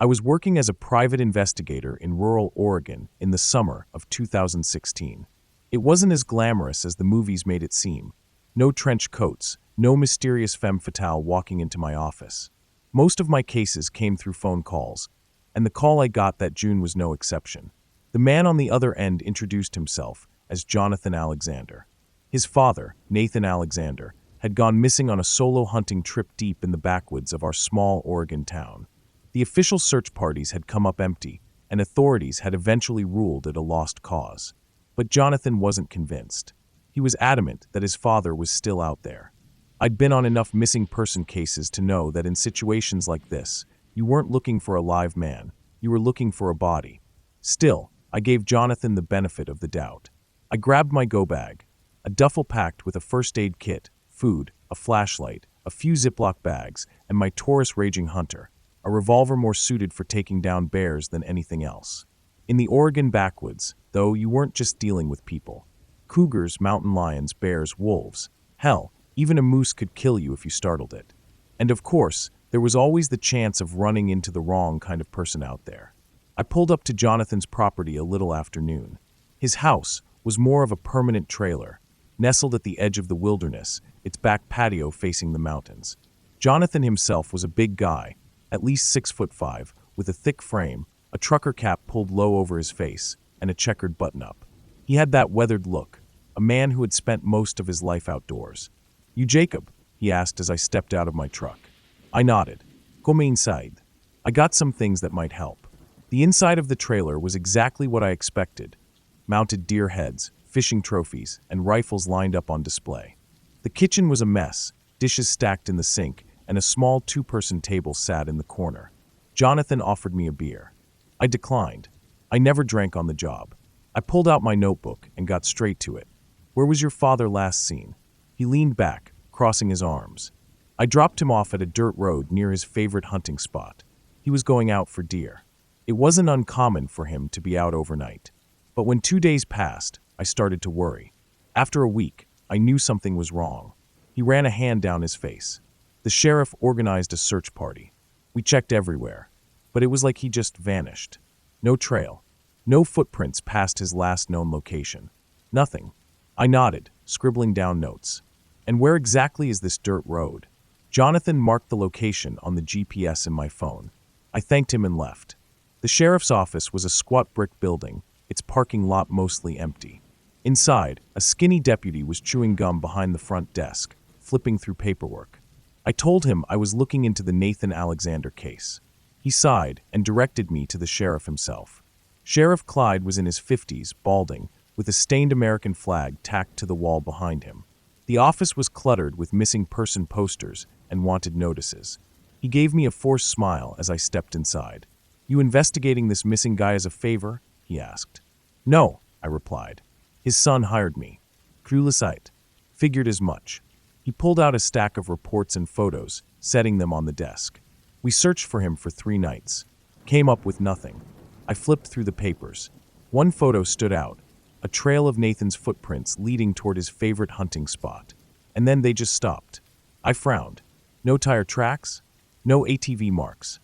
I was working as a private investigator in rural Oregon in the summer of 2016. It wasn't as glamorous as the movies made it seem. No trench coats, no mysterious femme fatale walking into my office. Most of my cases came through phone calls, and the call I got that June was no exception. The man on the other end introduced himself as Jonathan Alexander. His father, Nathan Alexander, had gone missing on a solo hunting trip deep in the backwoods of our small Oregon town. The official search parties had come up empty, and authorities had eventually ruled it a lost cause. But Jonathan wasn't convinced. He was adamant that his father was still out there. I'd been on enough missing person cases to know that in situations like this, you weren't looking for a live man, you were looking for a body. Still, I gave Jonathan the benefit of the doubt. I grabbed my go bag, a duffel packed with a first aid kit, food, a flashlight, a few Ziploc bags, and my Taurus Raging Hunter, a revolver more suited for taking down bears than anything else. In the Oregon backwoods, though, you weren't just dealing with people. Cougars, mountain lions, bears, wolves. Hell, even a moose could kill you if you startled it. And of course, there was always the chance of running into the wrong kind of person out there. I pulled up to Jonathan's property a little after noon. His house was more of a permanent trailer, nestled at the edge of the wilderness, its back patio facing the mountains. Jonathan himself was a big guy, at least 6'5", with a thick frame, a trucker cap pulled low over his face, and a checkered button-up. He had that weathered look, a man who had spent most of his life outdoors. "You Jacob?" he asked as I stepped out of my truck. I nodded. "Come inside." I got some things that might help. The inside of the trailer was exactly what I expected. Mounted deer heads, fishing trophies, and rifles lined up on display. The kitchen was a mess, dishes stacked in the sink, and a small two-person table sat in the corner. Jonathan offered me a beer. I declined. I never drank on the job. I pulled out my notebook and got straight to it. "Where was your father last seen?" He leaned back, crossing his arms. I dropped him off at a dirt road near his favorite hunting spot. He was going out for deer. It wasn't uncommon for him to be out overnight. But when 2 days passed, I started to worry. After a week, I knew something was wrong. He ran a hand down his face. The sheriff organized a search party. We checked everywhere, but it was like he just vanished. No trail. No footprints past his last known location. Nothing. I nodded, scribbling down notes. "And where exactly is this dirt road?" Jonathan marked the location on the GPS in my phone. I thanked him and left. The sheriff's office was a squat brick building, its parking lot mostly empty. Inside, a skinny deputy was chewing gum behind the front desk, flipping through paperwork. I told him I was looking into the Nathan Alexander case. He sighed and directed me to the sheriff himself. Sheriff Clyde was in his 50s, balding, with a stained American flag tacked to the wall behind him. The office was cluttered with missing person posters and wanted notices. He gave me a forced smile as I stepped inside. "You investigating this missing guy as a favor?" he asked. "No," I replied. "His son hired me." Cruelisight. Figured as much. He pulled out a stack of reports and photos, setting them on the desk. We searched for him for 3 nights. Came up with nothing. I flipped through the papers. One photo stood out, a trail of Nathan's footprints leading toward his favorite hunting spot. And then they just stopped. I frowned. No tire tracks? No ATV marks.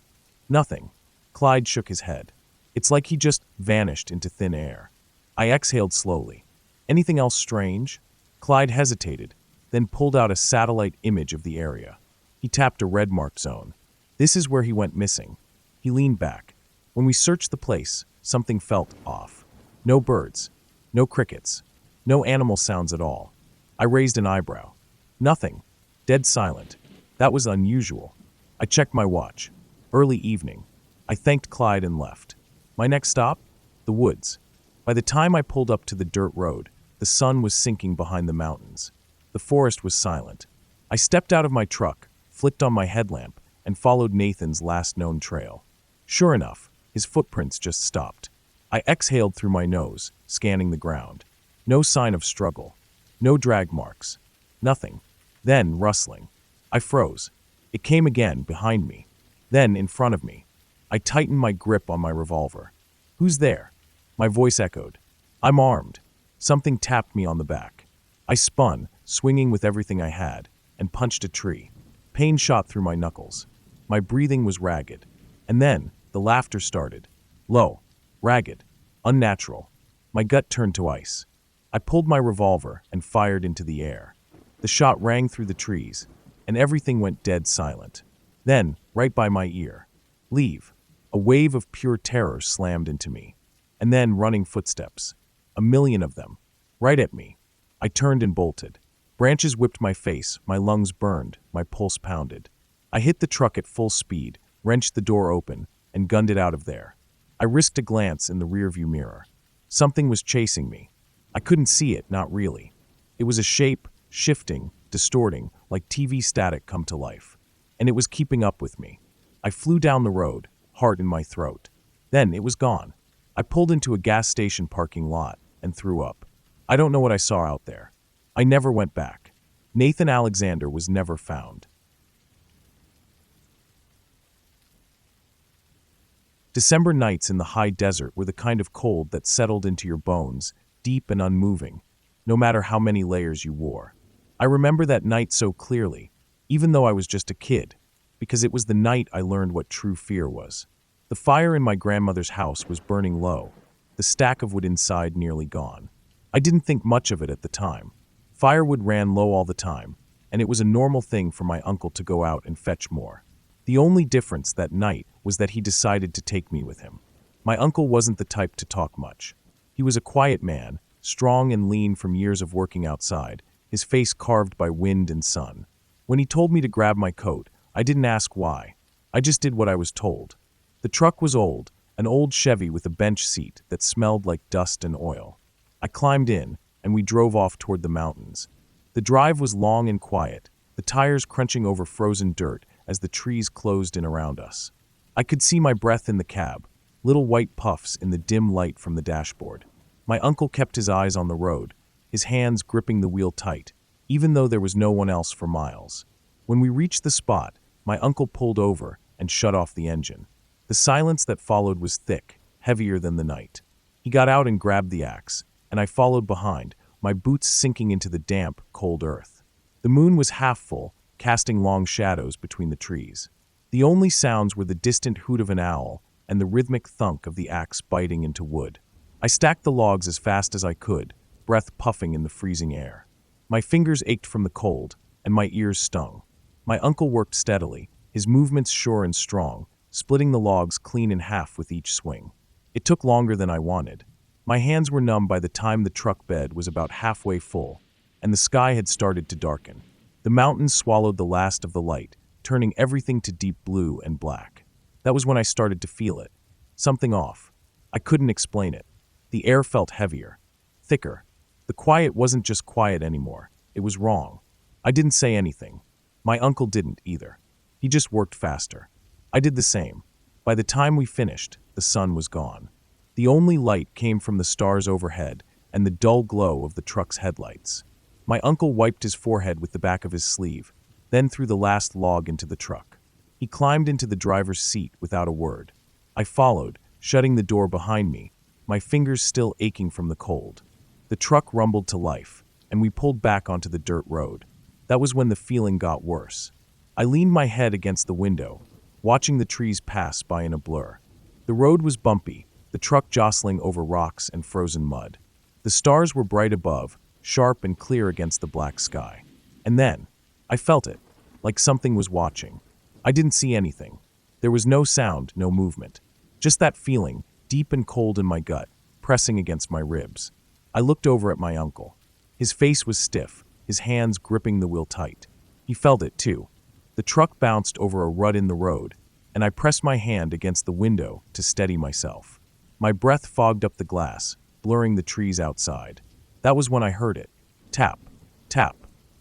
Nothing. Clyde shook his head. It's like he just vanished into thin air. I exhaled slowly. "Anything else strange?" Clyde hesitated, then pulled out a satellite image of the area. He tapped a red-marked zone. "This is where he went missing." He leaned back. When we searched the place, something felt off. No birds. No crickets. No animal sounds at all. I raised an eyebrow. Nothing. Dead silent. That was unusual. I checked my watch. Early evening. I thanked Clyde and left. My next stop? The woods. By the time I pulled up to the dirt road, the sun was sinking behind the mountains. The forest was silent. I stepped out of my truck, flicked on my headlamp, and followed Nathan's last known trail. Sure enough, his footprints just stopped. I exhaled through my nose, scanning the ground. No sign of struggle. No drag marks. Nothing. Then, rustling. I froze. It came again, behind me. Then, in front of me. I tightened my grip on my revolver. "Who's there?" My voice echoed. "I'm armed." Something tapped me on the back. I spun, swinging with everything I had, and punched a tree. Pain shot through my knuckles. My breathing was ragged. And then, The laughter started. Low, ragged, unnatural. My gut turned to ice. I pulled my revolver and fired into the air. The shot rang through the trees, and everything went dead silent. Then, right by my ear, "Leave." A wave of pure terror slammed into me. And then running footsteps. A million of them. Right at me. I turned and bolted. Branches whipped my face, my lungs burned, my pulse pounded. I hit the truck at full speed, wrenched the door open, and gunned it out of there. I risked a glance in the rearview mirror. Something was chasing me. I couldn't see it, not really. It was a shape, shifting, distorting, like TV static come to life. And it was keeping up with me. I flew down the road, heart in my throat. Then it was gone. I pulled into a gas station parking lot and threw up. I don't know what I saw out there. I never went back. Nathan Alexander was never found. December nights in the high desert were the kind of cold that settled into your bones, deep and unmoving, no matter how many layers you wore. I remember that night so clearly, even though I was just a kid, because it was the night I learned what true fear was. The fire in my grandmother's house was burning low, the stack of wood inside nearly gone. I didn't think much of it at the time. Firewood ran low all the time, and it was a normal thing for my uncle to go out and fetch more. The only difference that night was that he decided to take me with him. My uncle wasn't the type to talk much. He was a quiet man, strong and lean from years of working outside, his face carved by wind and sun. When he told me to grab my coat, I didn't ask why. I just did what I was told. The truck was old, an old Chevy with a bench seat that smelled like dust and oil. I climbed in, and we drove off toward the mountains. The drive was long and quiet, the tires crunching over frozen dirt as the trees closed in around us. I could see my breath in the cab, little white puffs in the dim light from the dashboard. My uncle kept his eyes on the road, his hands gripping the wheel tight, even though there was no one else for miles. When we reached the spot, my uncle pulled over and shut off the engine. The silence that followed was thick, heavier than the night. He got out and grabbed the axe, and I followed behind, my boots sinking into the damp, cold earth. The moon was half full, casting long shadows between the trees. The only sounds were the distant hoot of an owl and the rhythmic thunk of the axe biting into wood. I stacked the logs as fast as I could, breath puffing in the freezing air. My fingers ached from the cold, and my ears stung. My uncle worked steadily, his movements sure and strong, splitting the logs clean in half with each swing. It took longer than I wanted. My hands were numb by the time the truck bed was about halfway full, and the sky had started to darken. The mountains swallowed the last of the light, turning everything to deep blue and black. That was when I started to feel it. Something off. I couldn't explain it. The air felt heavier, thicker. The quiet wasn't just quiet anymore. It was wrong. I didn't say anything. My uncle didn't either. He just worked faster. I did the same. By the time we finished, the sun was gone. The only light came from the stars overhead and the dull glow of the truck's headlights. My uncle wiped his forehead with the back of his sleeve, then threw the last log into the truck. He climbed into the driver's seat without a word. I followed, shutting the door behind me, my fingers still aching from the cold. The truck rumbled to life, and we pulled back onto the dirt road. That was when the feeling got worse. I leaned my head against the window, watching the trees pass by in a blur. The road was bumpy, the truck jostling over rocks and frozen mud. The stars were bright above, sharp and clear against the black sky. And then, I felt it, like something was watching. I didn't see anything. There was no sound, no movement. Just that feeling, deep and cold in my gut, pressing against my ribs. I looked over at my uncle. His face was stiff, his hands gripping the wheel tight. He felt it too. The truck bounced over a rut in the road, and I pressed my hand against the window to steady myself. My breath fogged up the glass, blurring the trees outside. That was when I heard it. Tap, tap,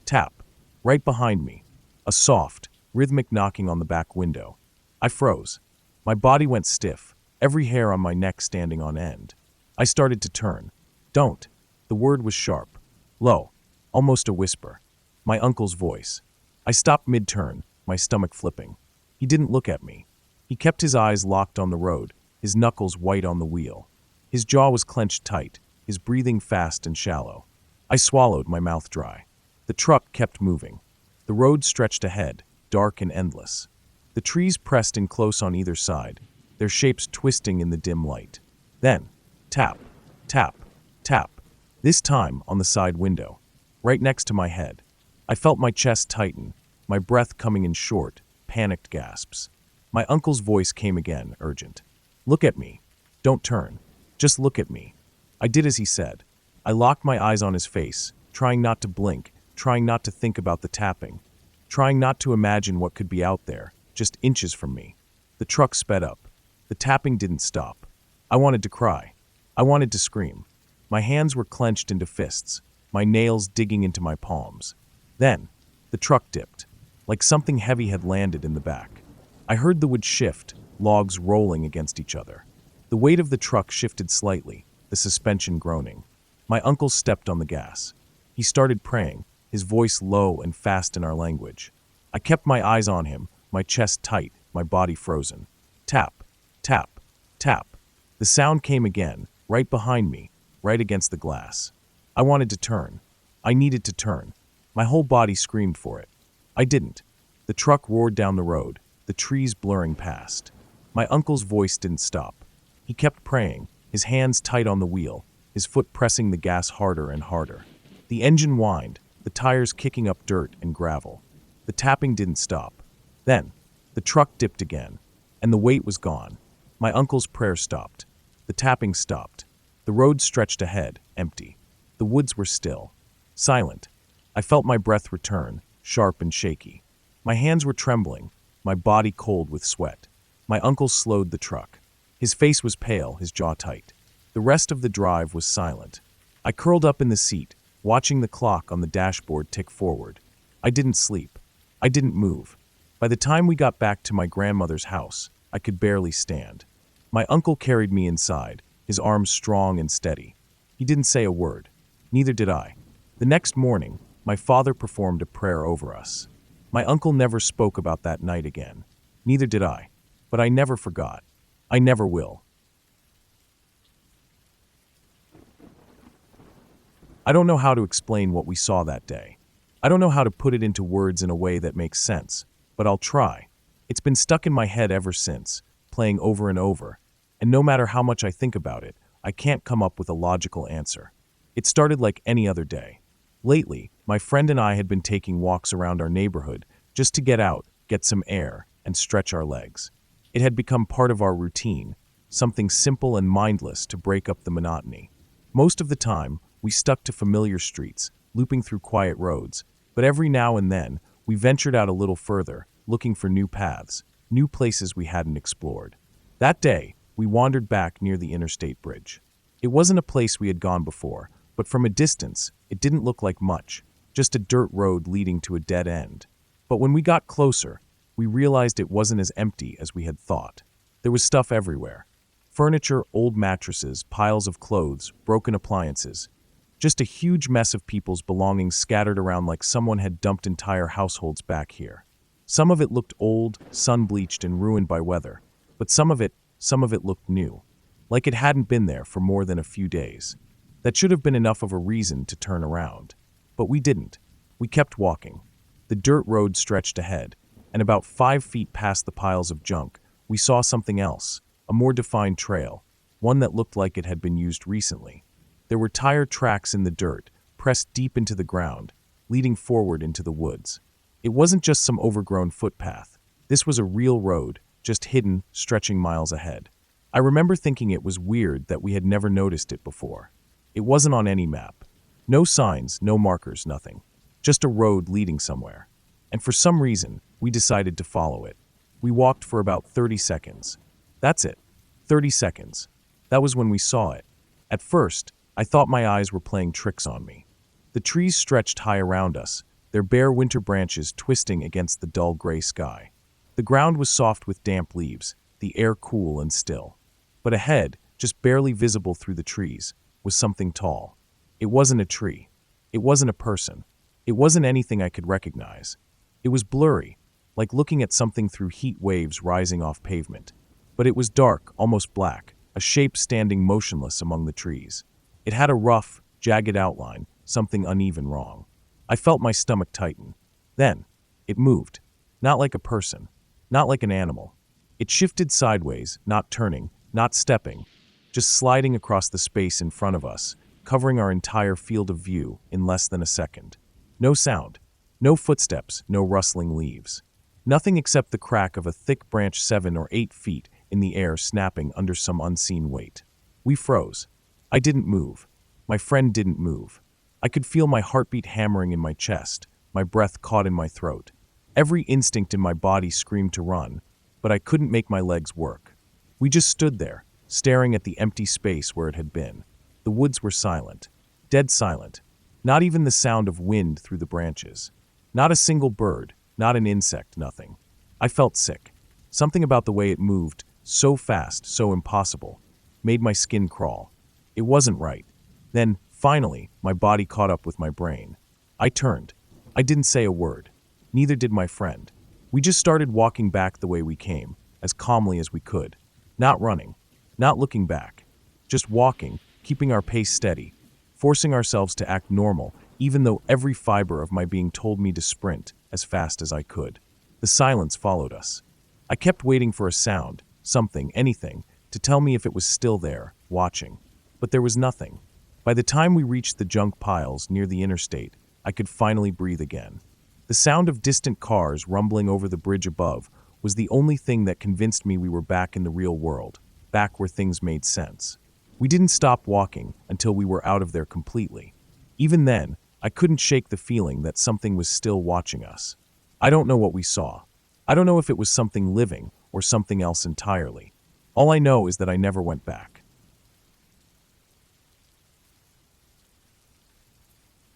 tap. Right behind me. A soft, rhythmic knocking on the back window. I froze. My body went stiff, every hair on my neck standing on end. I started to turn. Don't. The word was sharp. Low. Almost a whisper. My uncle's voice. I stopped mid-turn, my stomach flipping. He didn't look at me. He kept his eyes locked on the road, his knuckles white on the wheel. His jaw was clenched tight, his breathing fast and shallow. I swallowed, my mouth dry. The truck kept moving. The road stretched ahead, dark and endless. The trees pressed in close on either side, their shapes twisting in the dim light. Then, tap, tap, tap, this time on the side window, right next to my head. I felt my chest tighten, my breath coming in short, panicked gasps. My uncle's voice came again, urgent. "Look at me. Don't turn. Just look at me." I did as he said. I locked my eyes on his face, trying not to blink, trying not to think about the tapping, trying not to imagine what could be out there, just inches from me. The truck sped up. The tapping didn't stop. I wanted to cry. I wanted to scream. My hands were clenched into fists, my nails digging into my palms. Then, the truck dipped, like something heavy had landed in the back. I heard the wood shift, logs rolling against each other. The weight of the truck shifted slightly, the suspension groaning. My uncle stepped on the gas. He started praying, his voice low and fast in our language. I kept my eyes on him, my chest tight, my body frozen. Tap, tap, tap. The sound came again, right behind me, right against the glass. I wanted to turn. I needed to turn. My whole body screamed for it. I didn't. The truck roared down the road, the trees blurring past. My uncle's voice didn't stop. He kept praying, his hands tight on the wheel, his foot pressing the gas harder and harder. The engine whined, the tires kicking up dirt and gravel. The tapping didn't stop. Then, the truck dipped again, and the weight was gone. My uncle's prayer stopped. The tapping stopped. The road stretched ahead, empty. The woods were still. Silent. I felt my breath return, sharp and shaky. My hands were trembling, my body cold with sweat. My uncle slowed the truck. His face was pale, his jaw tight. The rest of the drive was silent. I curled up in the seat, watching the clock on the dashboard tick forward. I didn't sleep. I didn't move. By the time we got back to my grandmother's house, I could barely stand. My uncle carried me inside, his arms strong and steady. He didn't say a word. Neither did I. The next morning, my father performed a prayer over us. My uncle never spoke about that night again. Neither did I. But I never forgot. I never will. I don't know how to explain what we saw that day. I don't know how to put it into words in a way that makes sense, but I'll try. It's been stuck in my head ever since, playing over and over, and no matter how much I think about it, I can't come up with a logical answer. It started like any other day. Lately, my friend and I had been taking walks around our neighborhood just to get out, get some air, and stretch our legs. It had become part of our routine, something simple and mindless to break up the monotony. Most of the time, we stuck to familiar streets, looping through quiet roads, but every now and then, we ventured out a little further, looking for new paths, new places we hadn't explored. That day, we wandered back near the interstate bridge. It wasn't a place we had gone before, but from a distance, it didn't look like much, just a dirt road leading to a dead end. But when we got closer, we realized it wasn't as empty as we had thought. There was stuff everywhere. Furniture, old mattresses, piles of clothes, broken appliances. Just a huge mess of people's belongings scattered around like someone had dumped entire households back here. Some of it looked old, sun-bleached and ruined by weather, but some of it looked new, like it hadn't been there for more than a few days. That should have been enough of a reason to turn around. But we didn't. We kept walking. The dirt road stretched ahead, and about 5 feet past the piles of junk, we saw something else, a more defined trail, one that looked like it had been used recently. There were tire tracks in the dirt, pressed deep into the ground, leading forward into the woods. It wasn't just some overgrown footpath. This was a real road, just hidden, stretching miles ahead. I remember thinking it was weird that we had never noticed it before. It wasn't on any map. No signs, no markers, nothing. Just a road leading somewhere. And for some reason, we decided to follow it. We walked for about 30 seconds. That's it. 30 seconds. That was when we saw it. At first, I thought my eyes were playing tricks on me. The trees stretched high around us, their bare winter branches twisting against the dull gray sky. The ground was soft with damp leaves, the air cool and still. But ahead, just barely visible through the trees, was something tall. It wasn't a tree. It wasn't a person. It wasn't anything I could recognize. It was blurry, like looking at something through heat waves rising off pavement. But it was dark, almost black, a shape standing motionless among the trees. It had a rough, jagged outline, something uneven wrong. I felt my stomach tighten. Then, it moved. Not like a person. Not like an animal. It shifted sideways, not turning, not stepping, just sliding across the space in front of us, covering our entire field of view in less than a second. No sound, no footsteps, no rustling leaves. Nothing except the crack of a thick branch 7 or 8 feet in the air snapping under some unseen weight. We froze. I didn't move. My friend didn't move. I could feel my heartbeat hammering in my chest, my breath caught in my throat. Every instinct in my body screamed to run, but I couldn't make my legs work. We just stood there, staring at the empty space where it had been. The woods were silent, dead silent. Not even the sound of wind through the branches. Not a single bird, not an insect, nothing. I felt sick. Something about the way it moved, so fast, so impossible, made my skin crawl. It wasn't right. Then, finally, my body caught up with my brain. I turned. I didn't say a word. Neither did my friend. We just started walking back the way we came, as calmly as we could. Not running. Not looking back. Just walking, keeping our pace steady, forcing ourselves to act normal, even though every fiber of my being told me to sprint as fast as I could. The silence followed us. I kept waiting for a sound, something, anything, to tell me if it was still there, watching. But there was nothing. By the time we reached the junk piles near the interstate, I could finally breathe again. The sound of distant cars rumbling over the bridge above was the only thing that convinced me we were back in the real world, back where things made sense. We didn't stop walking until we were out of there completely. Even then, I couldn't shake the feeling that something was still watching us. I don't know what we saw. I don't know if it was something living or something else entirely. All I know is that I never went back.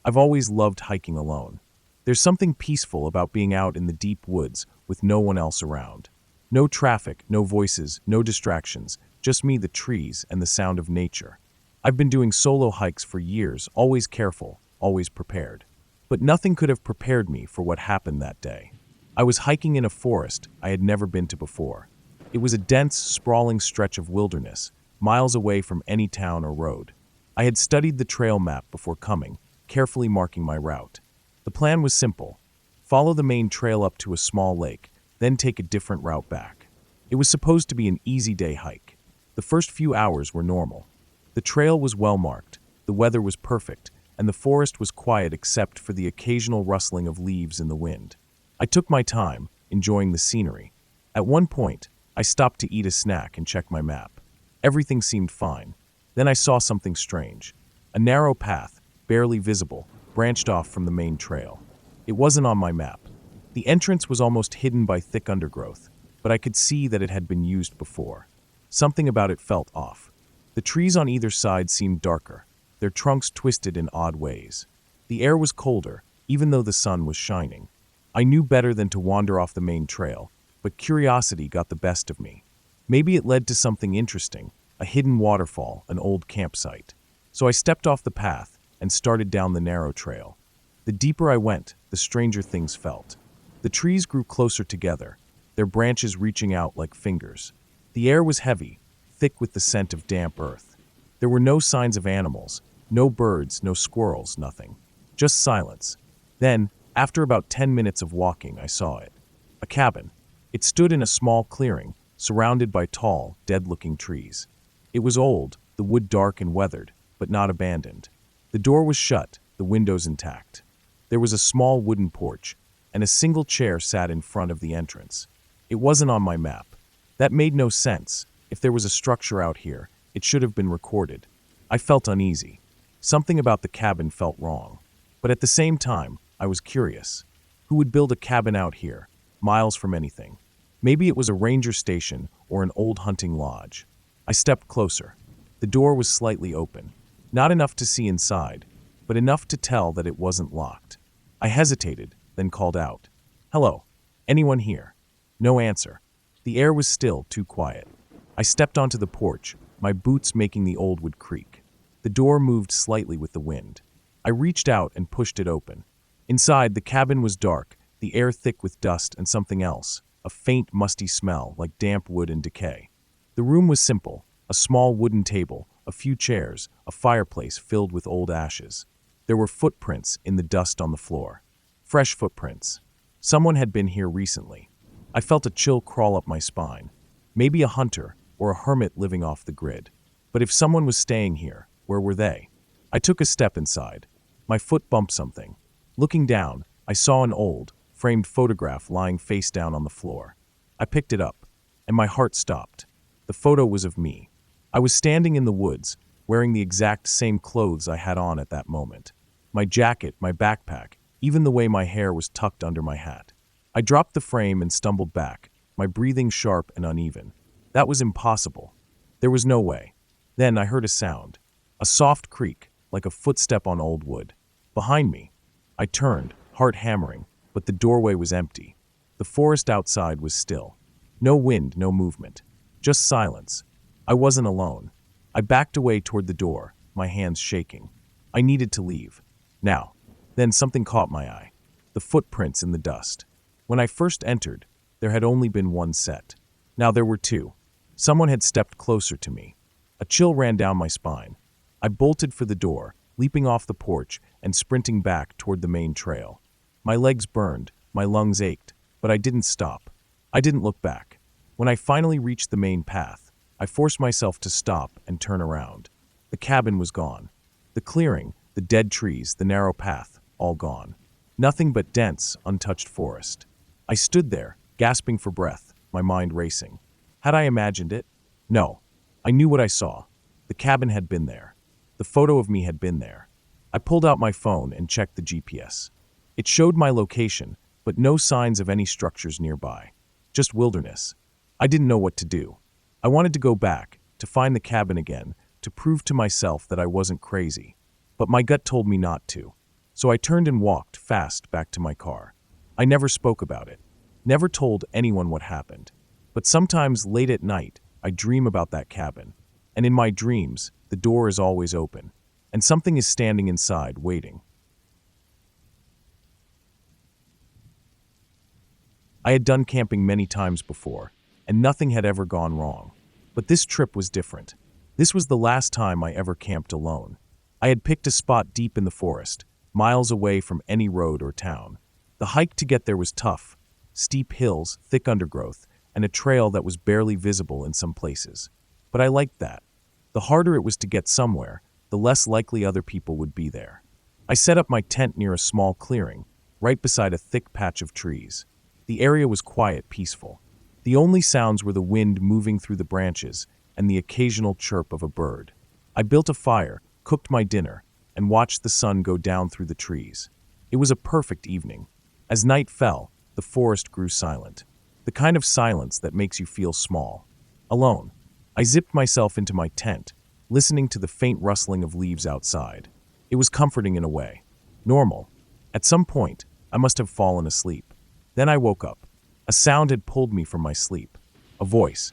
I've always loved hiking alone. There's something peaceful about being out in the deep woods with no one else around. No traffic, no voices, no distractions, just me, the trees, and the sound of nature. I've been doing solo hikes for years, always careful, always prepared. But nothing could have prepared me for what happened that day. I was hiking in a forest I had never been to before. It was a dense, sprawling stretch of wilderness, miles away from any town or road. I had studied the trail map before coming, carefully marking my route. The plan was simple: follow the main trail up to a small lake, then take a different route back. It was supposed to be an easy day hike. The first few hours were normal. The trail was well marked, the weather was perfect, and the forest was quiet except for the occasional rustling of leaves in the wind. I took my time, enjoying the scenery. At one point, I stopped to eat a snack and check my map. Everything seemed fine. Then I saw something strange. A narrow path, barely visible, branched off from the main trail. It wasn't on my map. The entrance was almost hidden by thick undergrowth, but I could see that it had been used before. Something about it felt off. The trees on either side seemed darker, their trunks twisted in odd ways. The air was colder, even though the sun was shining. I knew better than to wander off the main trail, but curiosity got the best of me. Maybe it led to something interesting, a hidden waterfall, an old campsite. So I stepped off the path and started down the narrow trail. The deeper I went, the stranger things felt. The trees grew closer together, their branches reaching out like fingers. The air was heavy, thick with the scent of damp earth. There were no signs of animals, no birds, no squirrels, nothing. Just silence. Then, after about 10 minutes of walking, I saw it. A cabin. It stood in a small clearing, surrounded by tall, dead-looking trees. It was old, the wood dark and weathered, but not abandoned. The door was shut, the windows intact. There was a small wooden porch, and a single chair sat in front of the entrance. It wasn't on my map. That made no sense. If there was a structure out here, it should have been recorded. I felt uneasy. Something about the cabin felt wrong. But at the same time, I was curious. Who would build a cabin out here, miles from anything? Maybe it was a ranger station or an old hunting lodge. I stepped closer. The door was slightly open. Not enough to see inside, but enough to tell that it wasn't locked. I hesitated, then called out, "Hello, anyone here?" No answer. The air was still too quiet. I stepped onto the porch, my boots making the old wood creak. The door moved slightly with the wind. I reached out and pushed it open. Inside, the cabin was dark, the air thick with dust and something else, a faint, musty smell like damp wood and decay. The room was simple: a small wooden table, a few chairs, a fireplace filled with old ashes. There were footprints in the dust on the floor. Fresh footprints. Someone had been here recently. I felt a chill crawl up my spine. Maybe a hunter or a hermit living off the grid. But if someone was staying here, where were they? I took a step inside. My foot bumped something. Looking down, I saw an old, framed photograph lying face down on the floor. I picked it up, and my heart stopped. The photo was of me. I was standing in the woods, wearing the exact same clothes I had on at that moment. My jacket, my backpack, even the way my hair was tucked under my hat. I dropped the frame and stumbled back, my breathing sharp and uneven. That was impossible. There was no way. Then I heard a sound. A soft creak, like a footstep on old wood. Behind me. I turned, heart hammering, but the doorway was empty. The forest outside was still. No wind, no movement. Just silence. I wasn't alone. I backed away toward the door, my hands shaking. I needed to leave. Now. Then something caught my eye. The footprints in the dust. When I first entered, there had only been one set. Now there were two. Someone had stepped closer to me. A chill ran down my spine. I bolted for the door, leaping off the porch and sprinting back toward the main trail. My legs burned, my lungs ached, but I didn't stop. I didn't look back. When I finally reached the main path, I forced myself to stop and turn around. The cabin was gone. The clearing, the dead trees, the narrow path, all gone. Nothing but dense, untouched forest. I stood there, gasping for breath, my mind racing. Had I imagined it? No. I knew what I saw. The cabin had been there. The photo of me had been there. I pulled out my phone and checked the GPS. It showed my location, but no signs of any structures nearby. Just wilderness. I didn't know what to do. I wanted to go back, to find the cabin again, to prove to myself that I wasn't crazy. But my gut told me not to. So I turned and walked fast back to my car. I never spoke about it. Never told anyone what happened. But sometimes late at night, I dream about that cabin. And in my dreams, the door is always open. And something is standing inside, waiting. I had done camping many times before, and nothing had ever gone wrong. But this trip was different. This was the last time I ever camped alone. I had picked a spot deep in the forest, miles away from any road or town. The hike to get there was tough. Steep hills, thick undergrowth, and a trail that was barely visible in some places. But I liked that. The harder it was to get somewhere, the less likely other people would be there. I set up my tent near a small clearing, right beside a thick patch of trees. The area was quiet, peaceful. The only sounds were the wind moving through the branches and the occasional chirp of a bird. I built a fire, cooked my dinner, and watched the sun go down through the trees. It was a perfect evening. As night fell, the forest grew silent. The kind of silence that makes you feel small. Alone. I zipped myself into my tent, listening to the faint rustling of leaves outside. It was comforting in a way. Normal. At some point, I must have fallen asleep. Then I woke up. A sound had pulled me from my sleep. A voice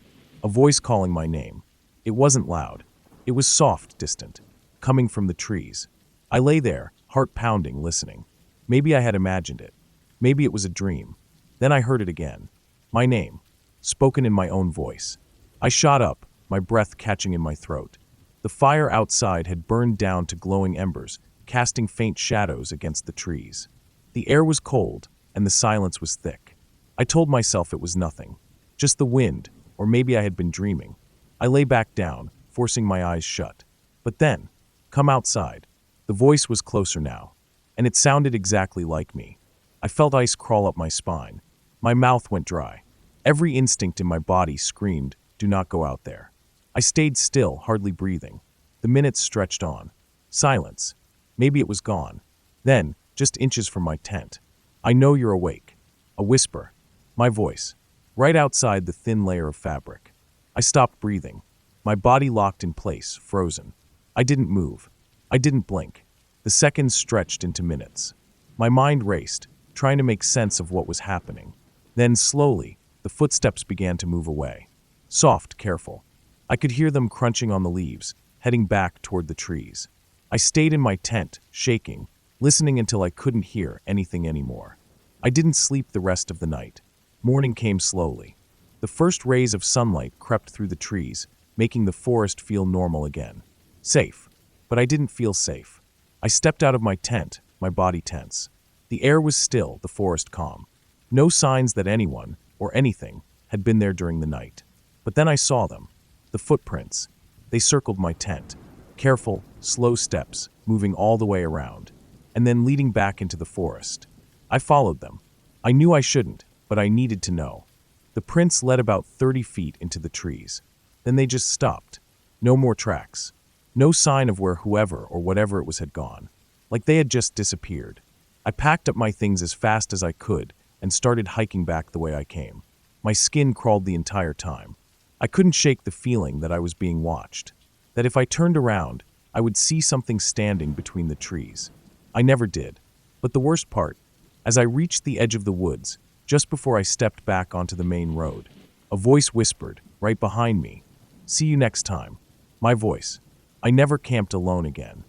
calling my name. It wasn't loud. It was soft, distant, coming from the trees. I lay there, heart pounding, listening. Maybe I had imagined it. Maybe it was a dream. Then I heard it again. My name, spoken in my own voice. I shot up, my breath catching in my throat. The fire outside had burned down to glowing embers, casting faint shadows against the trees. The air was cold, and the silence was thick. I told myself it was nothing. Just the wind, or maybe I had been dreaming. I lay back down, forcing my eyes shut. But then, come outside. The voice was closer now, and it sounded exactly like me. I felt ice crawl up my spine. My mouth went dry. Every instinct in my body screamed, "Do not go out there." I stayed still, hardly breathing. The minutes stretched on. Silence. Maybe it was gone. Then, just inches from my tent. "I know you're awake." A whisper. My voice. Right outside the thin layer of fabric. I stopped breathing. My body locked in place, frozen. I didn't move. I didn't blink. The seconds stretched into minutes. My mind raced, trying to make sense of what was happening. Then, slowly, the footsteps began to move away. Soft, careful. I could hear them crunching on the leaves, heading back toward the trees. I stayed in my tent, shaking, listening until I couldn't hear anything anymore. I didn't sleep the rest of the night. Morning came slowly. The first rays of sunlight crept through the trees, making the forest feel normal again. Safe. But I didn't feel safe. I stepped out of my tent, my body tense. The air was still, the forest calm. No signs that anyone, or anything, had been there during the night. But then I saw them. The footprints. They circled my tent. Careful, slow steps, moving all the way around, and then leading back into the forest. I followed them. I knew I shouldn't, but I needed to know. The prints led about 30 feet into the trees. Then they just stopped. No more tracks. No sign of where whoever or whatever it was had gone. Like they had just disappeared. I packed up my things as fast as I could and started hiking back the way I came. My skin crawled the entire time. I couldn't shake the feeling that I was being watched. That if I turned around, I would see something standing between the trees. I never did. But the worst part, as I reached the edge of the woods, just before I stepped back onto the main road, a voice whispered, right behind me, "See you next time." My voice. I never camped alone again.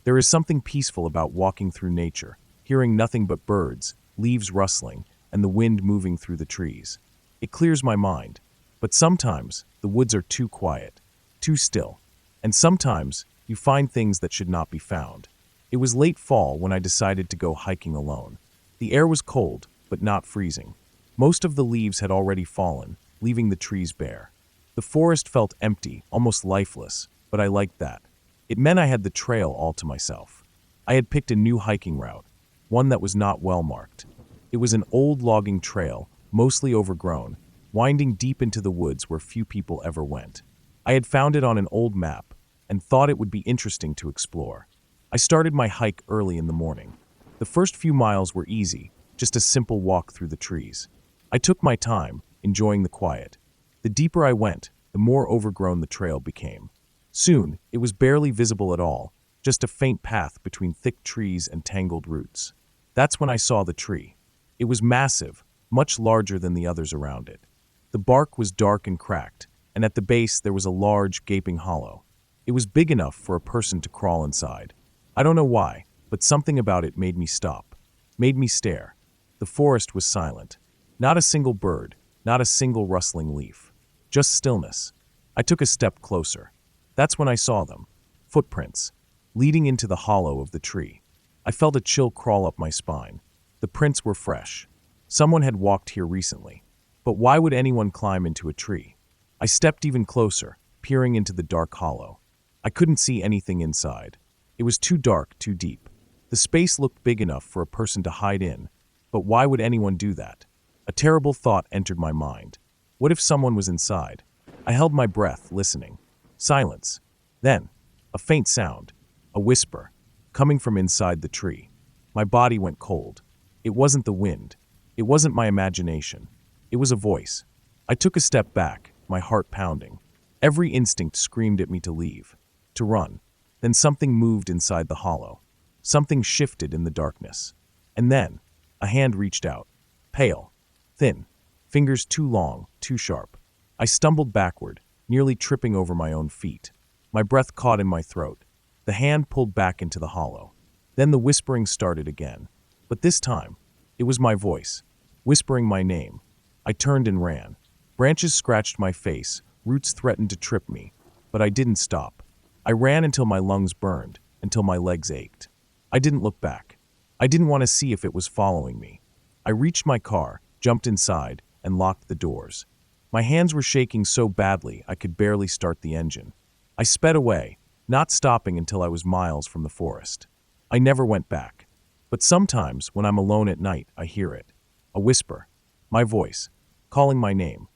There is something peaceful about walking through nature, hearing nothing but birds, leaves rustling, and the wind moving through the trees. It clears my mind, but sometimes the woods are too quiet, too still, and sometimes you find things that should not be found. It was late fall when I decided to go hiking alone. The air was cold, but not freezing. Most of the leaves had already fallen, leaving the trees bare. The forest felt empty, almost lifeless, but I liked that. It meant I had the trail all to myself. I had picked a new hiking route, one that was not well marked. It was an old logging trail, mostly overgrown, winding deep into the woods where few people ever went. I had found it on an old map and thought it would be interesting to explore. I started my hike early in the morning. The first few miles were easy, just a simple walk through the trees. I took my time, enjoying the quiet. The deeper I went, the more overgrown the trail became. Soon, it was barely visible at all, just a faint path between thick trees and tangled roots. That's when I saw the tree. It was massive, much larger than the others around it. The bark was dark and cracked, and at the base there was a large, gaping hollow. It was big enough for a person to crawl inside. I don't know why, but something about it made me stop, made me stare. The forest was silent. Not a single bird, not a single rustling leaf. Just stillness. I took a step closer. That's when I saw them. Footprints, leading into the hollow of the tree. I felt a chill crawl up my spine. The prints were fresh. Someone had walked here recently. But why would anyone climb into a tree? I stepped even closer, peering into the dark hollow. I couldn't see anything inside. It was too dark, too deep. The space looked big enough for a person to hide in, but why would anyone do that? A terrible thought entered my mind. What if someone was inside? I held my breath, listening. Silence. Then, a faint sound, a whisper, coming from inside the tree. My body went cold. It wasn't the wind. It wasn't my imagination. It was a voice. I took a step back, my heart pounding. Every instinct screamed at me to leave, to run. Then something moved inside the hollow. Something shifted in the darkness. And then, a hand reached out. Pale, thin, fingers too long, too sharp. I stumbled backward, nearly tripping over my own feet. My breath caught in my throat. The hand pulled back into the hollow. Then the whispering started again. But this time, it was my voice, whispering my name. I turned and ran. Branches scratched my face, roots threatened to trip me, but I didn't stop. I ran until my lungs burned, until my legs ached. I didn't look back. I didn't want to see if it was following me. I reached my car, jumped inside, and locked the doors. My hands were shaking so badly I could barely start the engine. I sped away, not stopping until I was miles from the forest. I never went back. But sometimes, when I'm alone at night, I hear it. A whisper. My voice. Calling my name.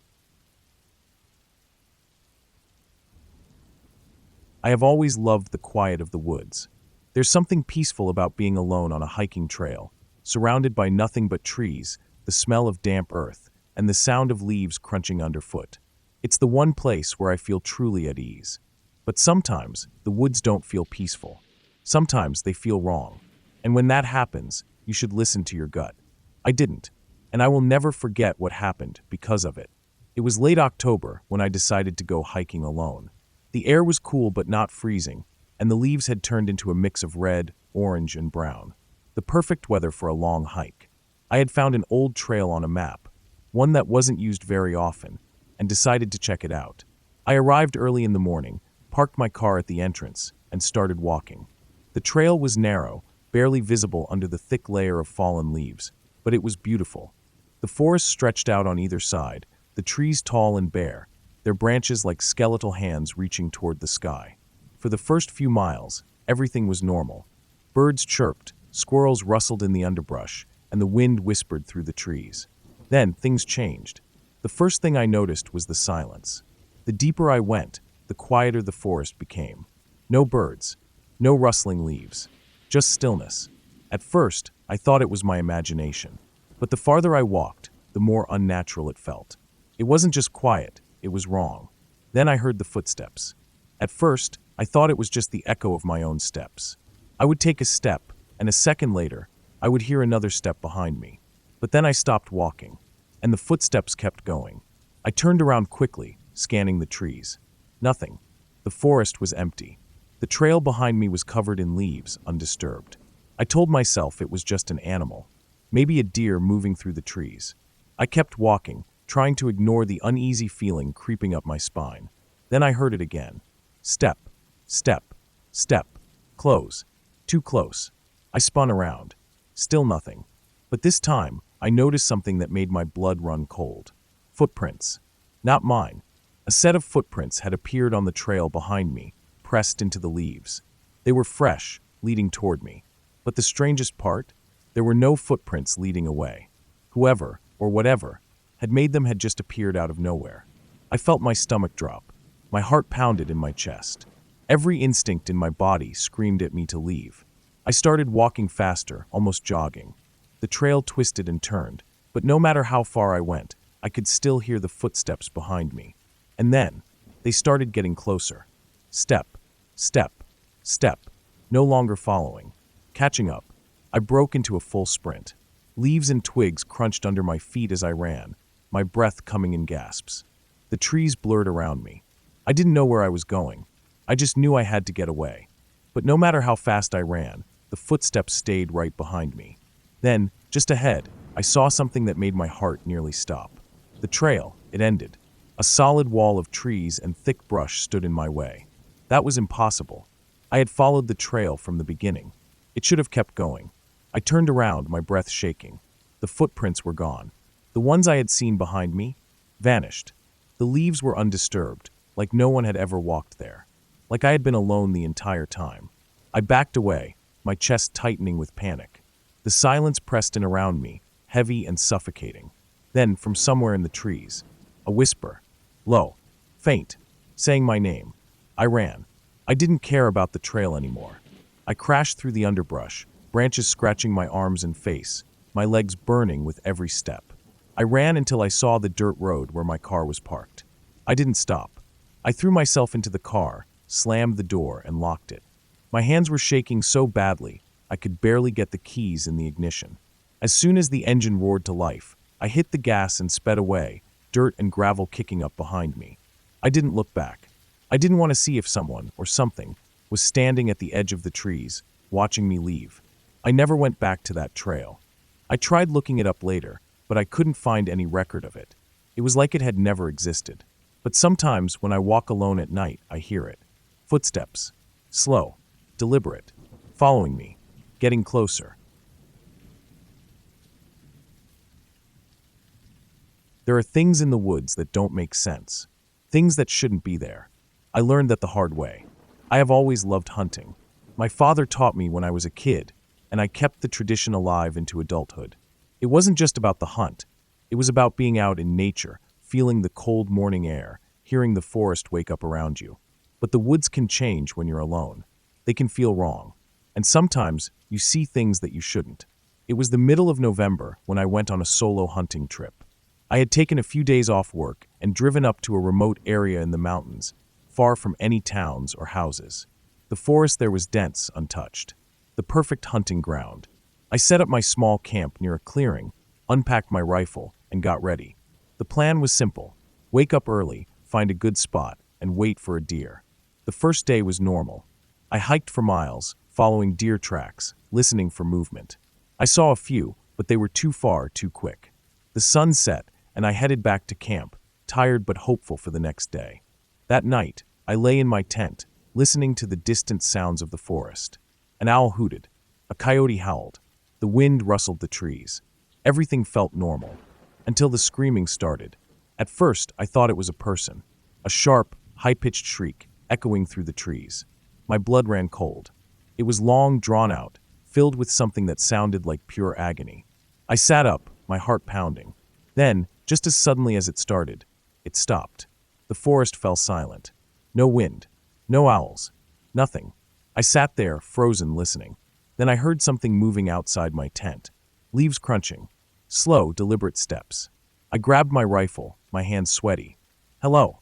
I have always loved the quiet of the woods. There's something peaceful about being alone on a hiking trail, surrounded by nothing but trees, the smell of damp earth, and the sound of leaves crunching underfoot. It's the one place where I feel truly at ease. But sometimes, the woods don't feel peaceful. Sometimes they feel wrong. And when that happens, you should listen to your gut. I didn't, and I will never forget what happened because of it. It was late October when I decided to go hiking alone. The air was cool but not freezing, and the leaves had turned into a mix of red, orange, and brown. The perfect weather for a long hike. I had found an old trail on a map, one that wasn't used very often, and decided to check it out. I arrived early in the morning, parked my car at the entrance, and started walking. The trail was narrow, barely visible under the thick layer of fallen leaves, but it was beautiful. The forest stretched out on either side, the trees tall and bare, their branches like skeletal hands reaching toward the sky. For the first few miles, everything was normal. Birds chirped, squirrels rustled in the underbrush, and the wind whispered through the trees. Then things changed. The first thing I noticed was the silence. The deeper I went, the quieter the forest became. No birds, no rustling leaves, just stillness. At first, I thought it was my imagination. But the farther I walked, the more unnatural it felt. It wasn't just quiet, it was wrong. Then I heard the footsteps. At first, I thought it was just the echo of my own steps. I would take a step, and a second later, I would hear another step behind me. But then I stopped walking, and the footsteps kept going. I turned around quickly, scanning the trees. Nothing. The forest was empty. The trail behind me was covered in leaves, undisturbed. I told myself it was just an animal, maybe a deer moving through the trees. I kept walking, trying to ignore the uneasy feeling creeping up my spine. Then I heard it again. Step, step, step, close, too close. I spun around. Still nothing. But this time, I noticed something that made my blood run cold. Footprints. Not mine. A set of footprints had appeared on the trail behind me, pressed into the leaves. They were fresh, leading toward me. But the strangest part? There were no footprints leading away. Whoever, or whatever, had made them had just appeared out of nowhere. I felt my stomach drop. My heart pounded in my chest. Every instinct in my body screamed at me to leave. I started walking faster, almost jogging. The trail twisted and turned, but no matter how far I went, I could still hear the footsteps behind me. And then, they started getting closer. Step, step, step, no longer following. Catching up, I broke into a full sprint. Leaves and twigs crunched under my feet as I ran, my breath coming in gasps. The trees blurred around me. I didn't know where I was going. I just knew I had to get away. But no matter how fast I ran, the footsteps stayed right behind me. Then, just ahead, I saw something that made my heart nearly stop. The trail, it ended. A solid wall of trees and thick brush stood in my way. That was impossible. I had followed the trail from the beginning. It should have kept going. I turned around, my breath shaking. The footprints were gone. The ones I had seen behind me vanished. The leaves were undisturbed, like no one had ever walked there. Like I had been alone the entire time. I backed away, my chest tightening with panic. The silence pressed in around me, heavy and suffocating. Then, from somewhere in the trees, a whisper, low, faint, saying my name. I ran. I didn't care about the trail anymore. I crashed through the underbrush, branches scratching my arms and face, my legs burning with every step. I ran until I saw the dirt road where my car was parked. I didn't stop. I threw myself into the car, slammed the door, and locked it. My hands were shaking so badly, I could barely get the keys in the ignition. As soon as the engine roared to life, I hit the gas and sped away, dirt and gravel kicking up behind me. I didn't look back. I didn't want to see if someone, or something, was standing at the edge of the trees, watching me leave. I never went back to that trail. I tried looking it up later, but I couldn't find any record of it. It was like it had never existed. But sometimes when I walk alone at night, I hear it. Footsteps. Slow. Deliberate. Following me. Getting closer. There are things in the woods that don't make sense. Things that shouldn't be there. I learned that the hard way. I have always loved hunting. My father taught me when I was a kid, and I kept the tradition alive into adulthood. It wasn't just about the hunt. It was about being out in nature, feeling the cold morning air, hearing the forest wake up around you. But the woods can change when you're alone. They can feel wrong. And sometimes you see things that you shouldn't. It was the middle of November when I went on a solo hunting trip. I had taken a few days off work and driven up to a remote area in the mountains, far from any towns or houses. The forest there was dense, untouched. The perfect hunting ground. I set up my small camp near a clearing, unpacked my rifle, and got ready. The plan was simple. Wake up early, find a good spot, and wait for a deer. The first day was normal. I hiked for miles, following deer tracks, listening for movement. I saw a few, but they were too far, too quick. The sun set, and I headed back to camp, tired but hopeful for the next day. That night, I lay in my tent, listening to the distant sounds of the forest. An owl hooted. A coyote howled. The wind rustled the trees. Everything felt normal. until the screaming started. At first, I thought it was a person. A sharp, high-pitched shriek echoing through the trees. My blood ran cold. It was long, drawn out, filled with something that sounded like pure agony. I sat up, my heart pounding. Then, just as suddenly as it started, it stopped. The forest fell silent. No wind. No owls. Nothing. I sat there, frozen, listening. Then I heard something moving outside my tent. Leaves crunching. Slow, deliberate steps. I grabbed my rifle, my hands sweaty. "Hello."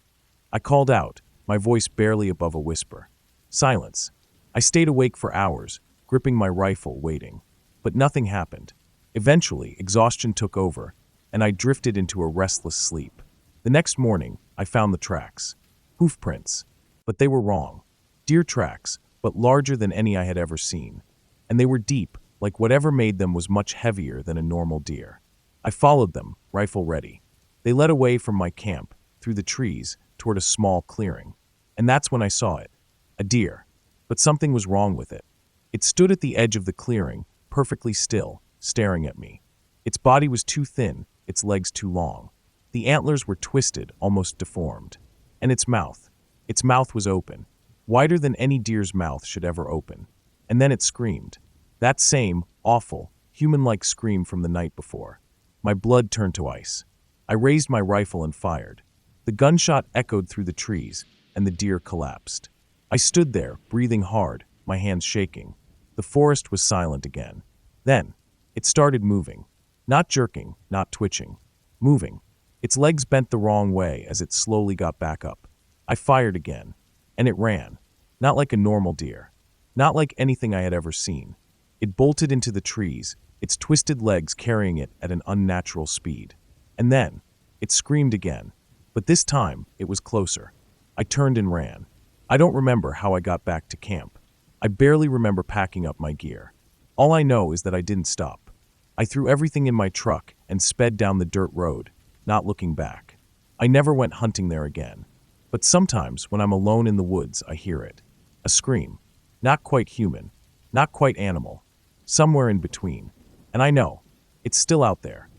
I called out, my voice barely above a whisper. Silence. I stayed awake for hours, gripping my rifle, waiting. But nothing happened. Eventually, exhaustion took over, and I drifted into a restless sleep. The next morning, I found the tracks. Hoof prints. But they were wrong. Deer tracks, but larger than any I had ever seen. And they were deep, like whatever made them was much heavier than a normal deer. I followed them, rifle ready. They led away from my camp, through the trees, toward a small clearing. And that's when I saw it. A deer. But something was wrong with it. It stood at the edge of the clearing, perfectly still, staring at me. Its body was too thin, its legs too long. The antlers were twisted, almost deformed. And its mouth was open, wider than any deer's mouth should ever open. And then it screamed. That same, awful, human-like scream from the night before. My blood turned to ice. I raised my rifle and fired. The gunshot echoed through the trees, and the deer collapsed. I stood there, breathing hard, my hands shaking. The forest was silent again. Then, it started moving. Not jerking, not twitching. Moving. Its legs bent the wrong way as it slowly got back up. I fired again. And it ran. Not like a normal deer. Not like anything I had ever seen. It bolted into the trees, its twisted legs carrying it at an unnatural speed. And then, it screamed again. But this time, it was closer. I turned and ran. I don't remember how I got back to camp. I barely remember packing up my gear. All I know is that I didn't stop. I threw everything in my truck and sped down the dirt road, not looking back. I never went hunting there again. But sometimes, when I'm alone in the woods, I hear it. A scream. Not quite human. Not quite animal. Somewhere in between. And I know. It's still out there.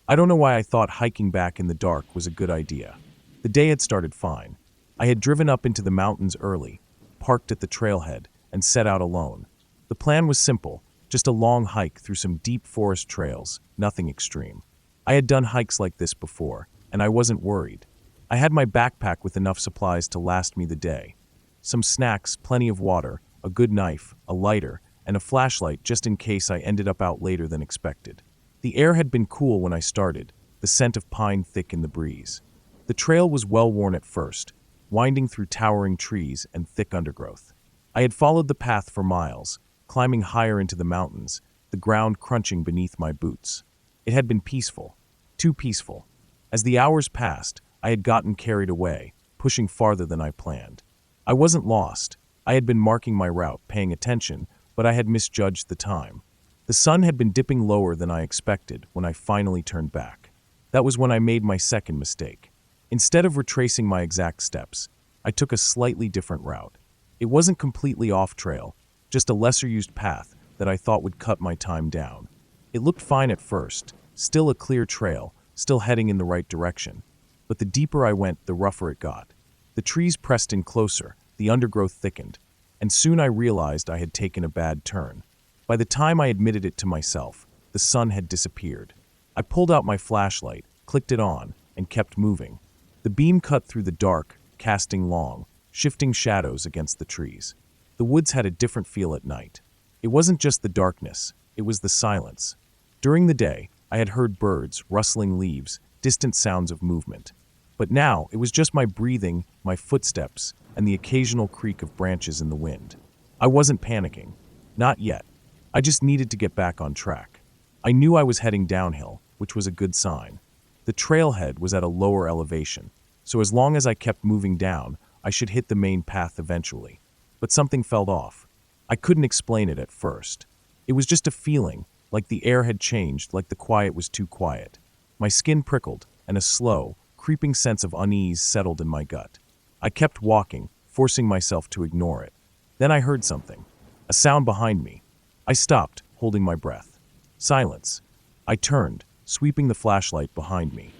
I don't know why I thought hiking back in the dark was a good idea. The day had started fine. I had driven up into the mountains early, parked at the trailhead, and set out alone. The plan was simple, just a long hike through some deep forest trails, nothing extreme. I had done hikes like this before, and I wasn't worried. I had my backpack with enough supplies to last me the day. Some snacks, plenty of water, a good knife, a lighter, and a flashlight just in case I ended up out later than expected. The air had been cool when I started, the scent of pine thick in the breeze. The trail was well-worn at first, winding through towering trees and thick undergrowth. I had followed the path for miles, climbing higher into the mountains, the ground crunching beneath my boots. It had been peaceful, too peaceful. As the hours passed, I had gotten carried away, pushing farther than I planned. I wasn't lost. I had been marking my route, paying attention, but I had misjudged the time. The sun had been dipping lower than I expected when I finally turned back. That was when I made my second mistake. Instead of retracing my exact steps, I took a slightly different route. It wasn't completely off-trail, just a lesser-used path that I thought would cut my time down. It looked fine at first, still a clear trail, still heading in the right direction. But the deeper I went, the rougher it got. The trees pressed in closer, the undergrowth thickened, and soon I realized I had taken a bad turn. By the time I admitted it to myself, the sun had disappeared. I pulled out my flashlight, clicked it on, and kept moving. The beam cut through the dark, casting long, shifting shadows against the trees. The woods had a different feel at night. It wasn't just the darkness, it was the silence. During the day, I had heard birds, rustling leaves, distant sounds of movement. But now, it was just my breathing, my footsteps, and the occasional creak of branches in the wind. I wasn't panicking. Not yet. I just needed to get back on track. I knew I was heading downhill, which was a good sign. The trailhead was at a lower elevation, so as long as I kept moving down, I should hit the main path eventually. But something felt off. I couldn't explain it at first. It was just a feeling, like the air had changed, like the quiet was too quiet. My skin prickled, and a slow, creeping sense of unease settled in my gut. I kept walking, forcing myself to ignore it. Then I heard something. A sound behind me. I stopped, holding my breath. Silence. I turned, sweeping the flashlight behind me.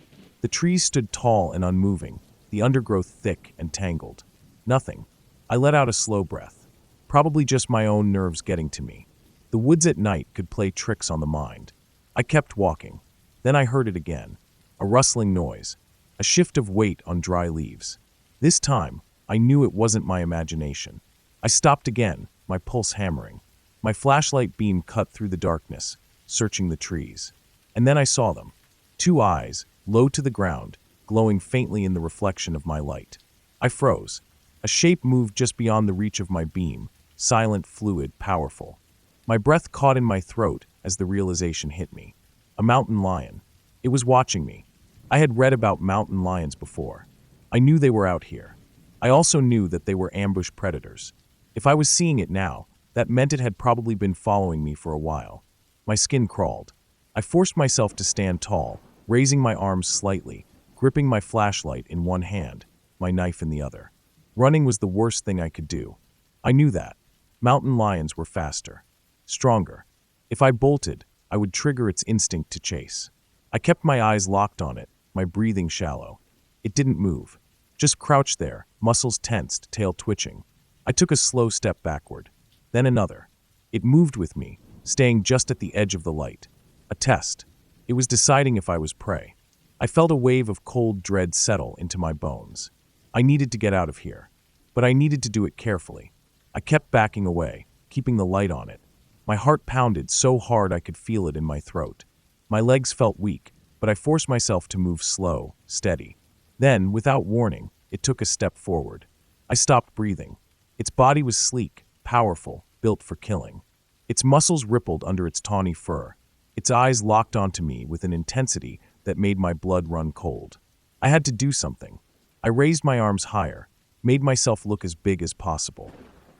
The trees stood tall and unmoving, the undergrowth thick and tangled. Nothing. I let out a slow breath. Probably just my own nerves getting to me. The woods at night could play tricks on the mind. I kept walking. Then I heard it again. A rustling noise. A shift of weight on dry leaves. This time, I knew it wasn't my imagination. I stopped again, my pulse hammering. My flashlight beam cut through the darkness, searching the trees. And then I saw them. Two eyes, low to the ground, glowing faintly in the reflection of my light. I froze. A shape moved just beyond the reach of my beam, silent, fluid, powerful. My breath caught in my throat as the realization hit me. A mountain lion. It was watching me. I had read about mountain lions before. I knew they were out here. I also knew that they were ambush predators. If I was seeing it now, that meant it had probably been following me for a while. My skin crawled. I forced myself to stand tall, raising my arms slightly, gripping my flashlight in one hand, my knife in the other. Running was the worst thing I could do. I knew that. Mountain lions were faster, stronger. If I bolted, I would trigger its instinct to chase. I kept my eyes locked on it, my breathing shallow. It didn't move. Just crouched there, muscles tensed, tail twitching. I took a slow step backward. Then another. It moved with me, staying just at the edge of the light. A test. It was deciding if I was prey. I felt a wave of cold dread settle into my bones. I needed to get out of here. But I needed to do it carefully. I kept backing away, keeping the light on it. My heart pounded so hard I could feel it in my throat. My legs felt weak, but I forced myself to move slow, steady. Then, without warning, it took a step forward. I stopped breathing. Its body was sleek, powerful, built for killing. Its muscles rippled under its tawny fur. Its eyes locked onto me with an intensity that made my blood run cold. I had to do something. I raised my arms higher, made myself look as big as possible.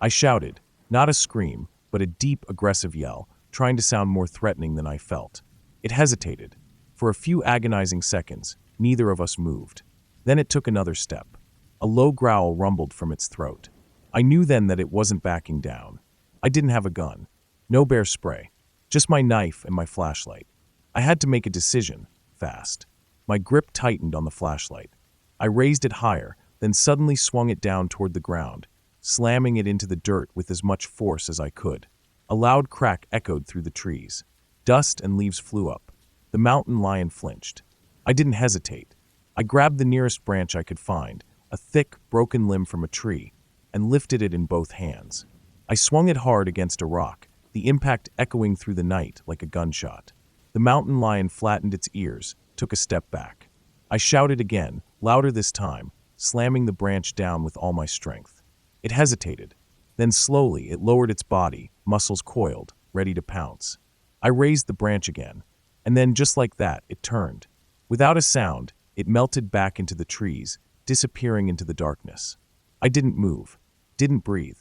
I shouted, not a scream, but a deep, aggressive yell, trying to sound more threatening than I felt. It hesitated. For a few agonizing seconds, neither of us moved. Then it took another step. A low growl rumbled from its throat. I knew then that it wasn't backing down. I didn't have a gun. No bear spray. Just my knife and my flashlight. I had to make a decision, fast. My grip tightened on the flashlight. I raised it higher, then suddenly swung it down toward the ground, slamming it into the dirt with as much force as I could. A loud crack echoed through the trees. Dust and leaves flew up. The mountain lion flinched. I didn't hesitate. I grabbed the nearest branch I could find, a thick, broken limb from a tree, and lifted it in both hands. I swung it hard against a rock, the impact echoing through the night like a gunshot. The mountain lion flattened its ears, took a step back. I shouted again, louder this time, slamming the branch down with all my strength. It hesitated. Then slowly it lowered its body, muscles coiled, ready to pounce. I raised the branch again, and then just like that, it turned. Without a sound, it melted back into the trees, disappearing into the darkness. I didn't move, didn't breathe.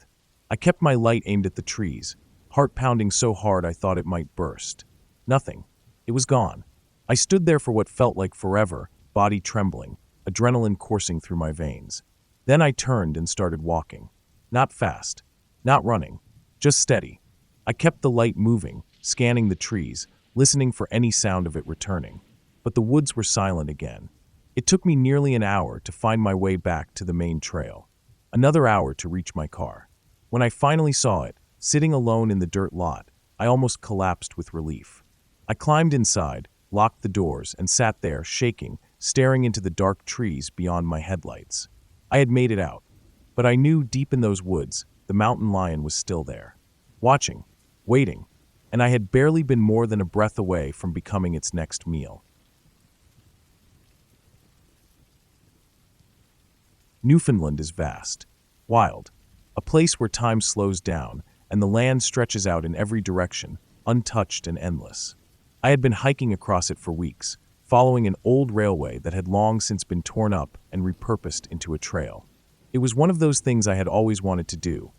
I kept my light aimed at the trees, heart pounding so hard I thought it might burst. Nothing. It was gone. I stood there for what felt like forever, body trembling, adrenaline coursing through my veins. Then I turned and started walking. Not fast, not running, just steady. I kept the light moving, scanning the trees, listening for any sound of it returning. But the woods were silent again. It took me nearly an hour to find my way back to the main trail. Another hour to reach my car. When I finally saw it, sitting alone in the dirt lot, I almost collapsed with relief. I climbed inside, locked the doors, and sat there, shaking, staring into the dark trees beyond my headlights. I had made it out, but I knew deep in those woods, the mountain lion was still there, watching, waiting, and I had barely been more than a breath away from becoming its next meal. Newfoundland is vast, wild, a place where time slows down and the land stretches out in every direction, untouched and endless. I had been hiking across it for weeks, following an old railway that had long since been torn up and repurposed into a trail. It was one of those things I had always wanted to do.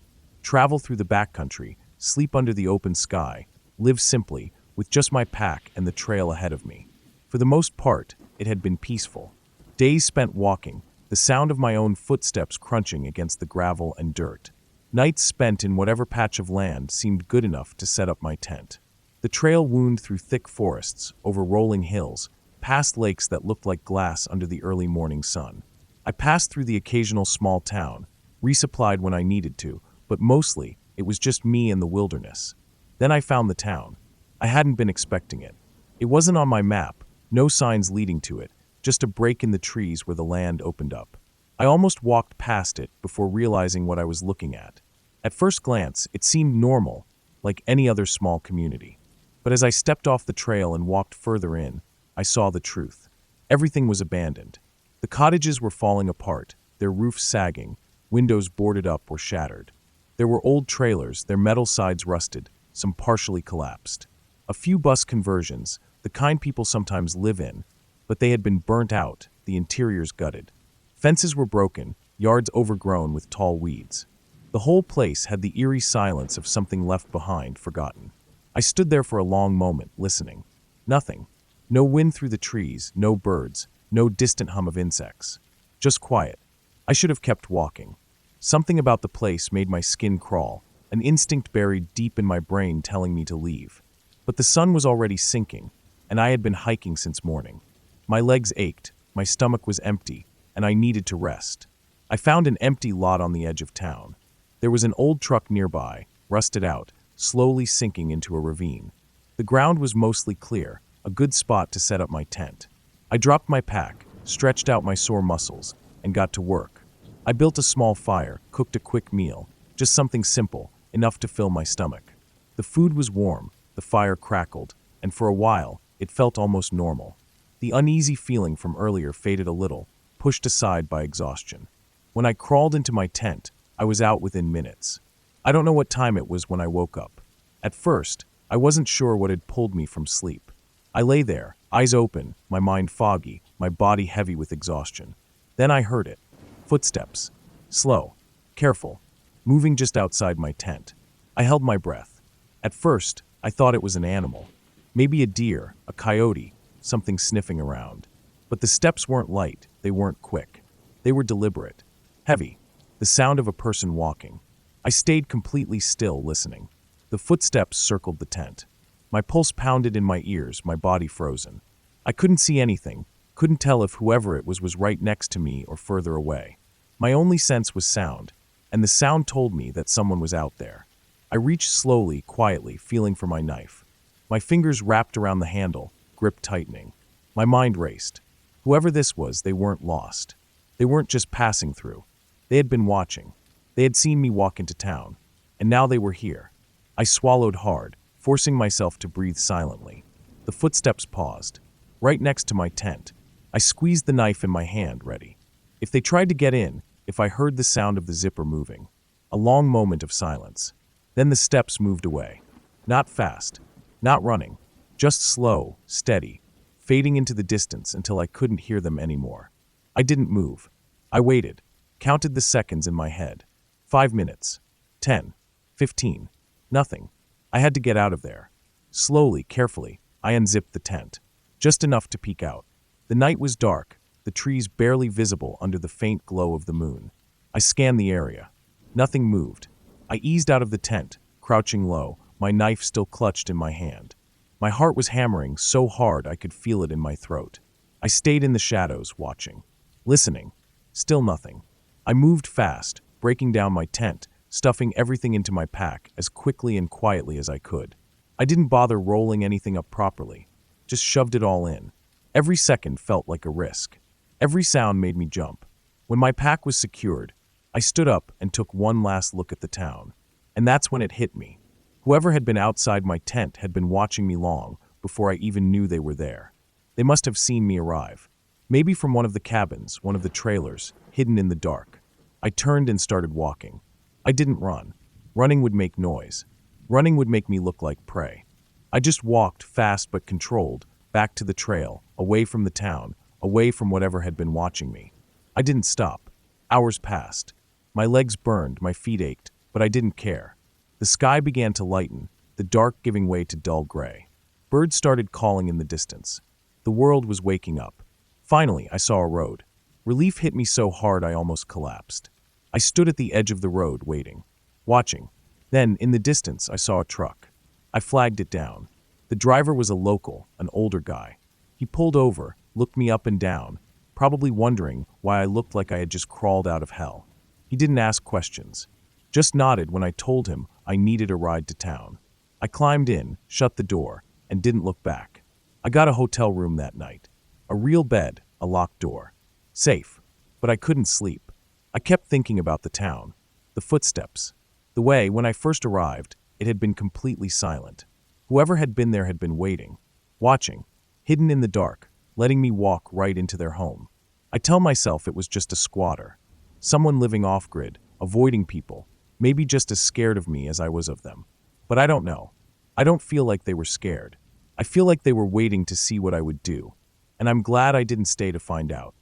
Travel through the backcountry, sleep under the open sky, live simply, with just my pack and the trail ahead of me. For the most part, it had been peaceful. Days spent walking, the sound of my own footsteps crunching against the gravel and dirt. Nights spent in whatever patch of land seemed good enough to set up my tent. The trail wound through thick forests, over rolling hills, past lakes that looked like glass under the early morning sun. I passed through the occasional small town, resupplied when I needed to, but mostly it was just me and the wilderness. Then I found the town. I hadn't been expecting it. It wasn't on my map, no signs leading to it, just a break in the trees where the land opened up. I almost walked past it before realizing what I was looking at. At first glance, it seemed normal, like any other small community. But as I stepped off the trail and walked further in, I saw the truth. Everything was abandoned. The cottages were falling apart, their roofs sagging, windows boarded up or shattered. There were old trailers, their metal sides rusted, some partially collapsed. A few bus conversions, the kind people sometimes live in, but they had been burnt out, the interiors gutted. Fences were broken, yards overgrown with tall weeds. The whole place had the eerie silence of something left behind, forgotten. I stood there for a long moment, listening. Nothing. No wind through the trees, no birds, no distant hum of insects. Just quiet. I should have kept walking. Something about the place made my skin crawl, an instinct buried deep in my brain telling me to leave. But the sun was already sinking, and I had been hiking since morning. My legs ached, my stomach was empty, and I needed to rest. I found an empty lot on the edge of town. There was an old truck nearby, rusted out, slowly sinking into a ravine. The ground was mostly clear, a good spot to set up my tent. I dropped my pack, stretched out my sore muscles, and got to work. I built a small fire, cooked a quick meal, just something simple, enough to fill my stomach. The food was warm, the fire crackled, and for a while, it felt almost normal. The uneasy feeling from earlier faded a little, pushed aside by exhaustion. When I crawled into my tent, I was out within minutes. I don't know what time it was when I woke up. At first, I wasn't sure what had pulled me from sleep. I lay there, eyes open, my mind foggy, my body heavy with exhaustion. Then I heard it. Footsteps. Slow. Careful. Moving just outside my tent. I held my breath. At first, I thought it was an animal. Maybe a deer, a coyote, something sniffing around. But the steps weren't light, they weren't quick. They were deliberate. Heavy. The sound of a person walking. I stayed completely still, listening. The footsteps circled the tent. My pulse pounded in my ears, my body frozen. I couldn't see anything, couldn't tell if whoever it was right next to me or further away. My only sense was sound, and the sound told me that someone was out there. I reached slowly, quietly, feeling for my knife. My fingers wrapped around the handle, grip tightening. My mind raced. Whoever this was, they weren't lost. They weren't just passing through. They had been watching. They had seen me walk into town, and now they were here. I swallowed hard, forcing myself to breathe silently. The footsteps paused. Right next to my tent. I squeezed the knife in my hand, ready. If they tried to get in, if I heard the sound of the zipper moving. A long moment of silence. Then the steps moved away. Not fast. Not running. Just slow, steady, fading into the distance until I couldn't hear them anymore. I didn't move. I waited, counted the seconds in my head. 5 minutes. 10. 15. Nothing. I had to get out of there. Slowly, carefully, I unzipped the tent. Just enough to peek out. The night was dark, the trees barely visible under the faint glow of the moon. I scanned the area. Nothing moved. I eased out of the tent, crouching low, my knife still clutched in my hand. My heart was hammering so hard I could feel it in my throat. I stayed in the shadows, watching. Listening. Still nothing. I moved fast, breaking down my tent, stuffing everything into my pack as quickly and quietly as I could. I didn't bother rolling anything up properly, just shoved it all in. Every second felt like a risk. Every sound made me jump. When my pack was secured, I stood up and took one last look at the town. And that's when it hit me. Whoever had been outside my tent had been watching me long before I even knew they were there. They must have seen me arrive. Maybe from one of the cabins, one of the trailers, hidden in the dark. I turned and started walking. I didn't run. Running would make noise. Running would make me look like prey. I just walked, fast but controlled, back to the trail, away from the town, away from whatever had been watching me. I didn't stop. Hours passed. My legs burned, my feet ached, but I didn't care. The sky began to lighten, the dark giving way to dull gray. Birds started calling in the distance. The world was waking up. Finally, I saw a road. Relief hit me so hard I almost collapsed. I stood at the edge of the road, waiting, watching. Then, in the distance, I saw a truck. I flagged it down. The driver was a local, an older guy. He pulled over, looked me up and down, probably wondering why I looked like I had just crawled out of hell. He didn't ask questions, just nodded when I told him I needed a ride to town. I climbed in, shut the door, and didn't look back. I got a hotel room that night. A real bed, a locked door. Safe. But I couldn't sleep. I kept thinking about the town, the footsteps, the way, when I first arrived, it had been completely silent. Whoever had been there had been waiting, watching, hidden in the dark, letting me walk right into their home. I tell myself it was just a squatter, someone living off-grid, avoiding people, maybe just as scared of me as I was of them. But I don't know. I don't feel like they were scared. I feel like they were waiting to see what I would do, and I'm glad I didn't stay to find out.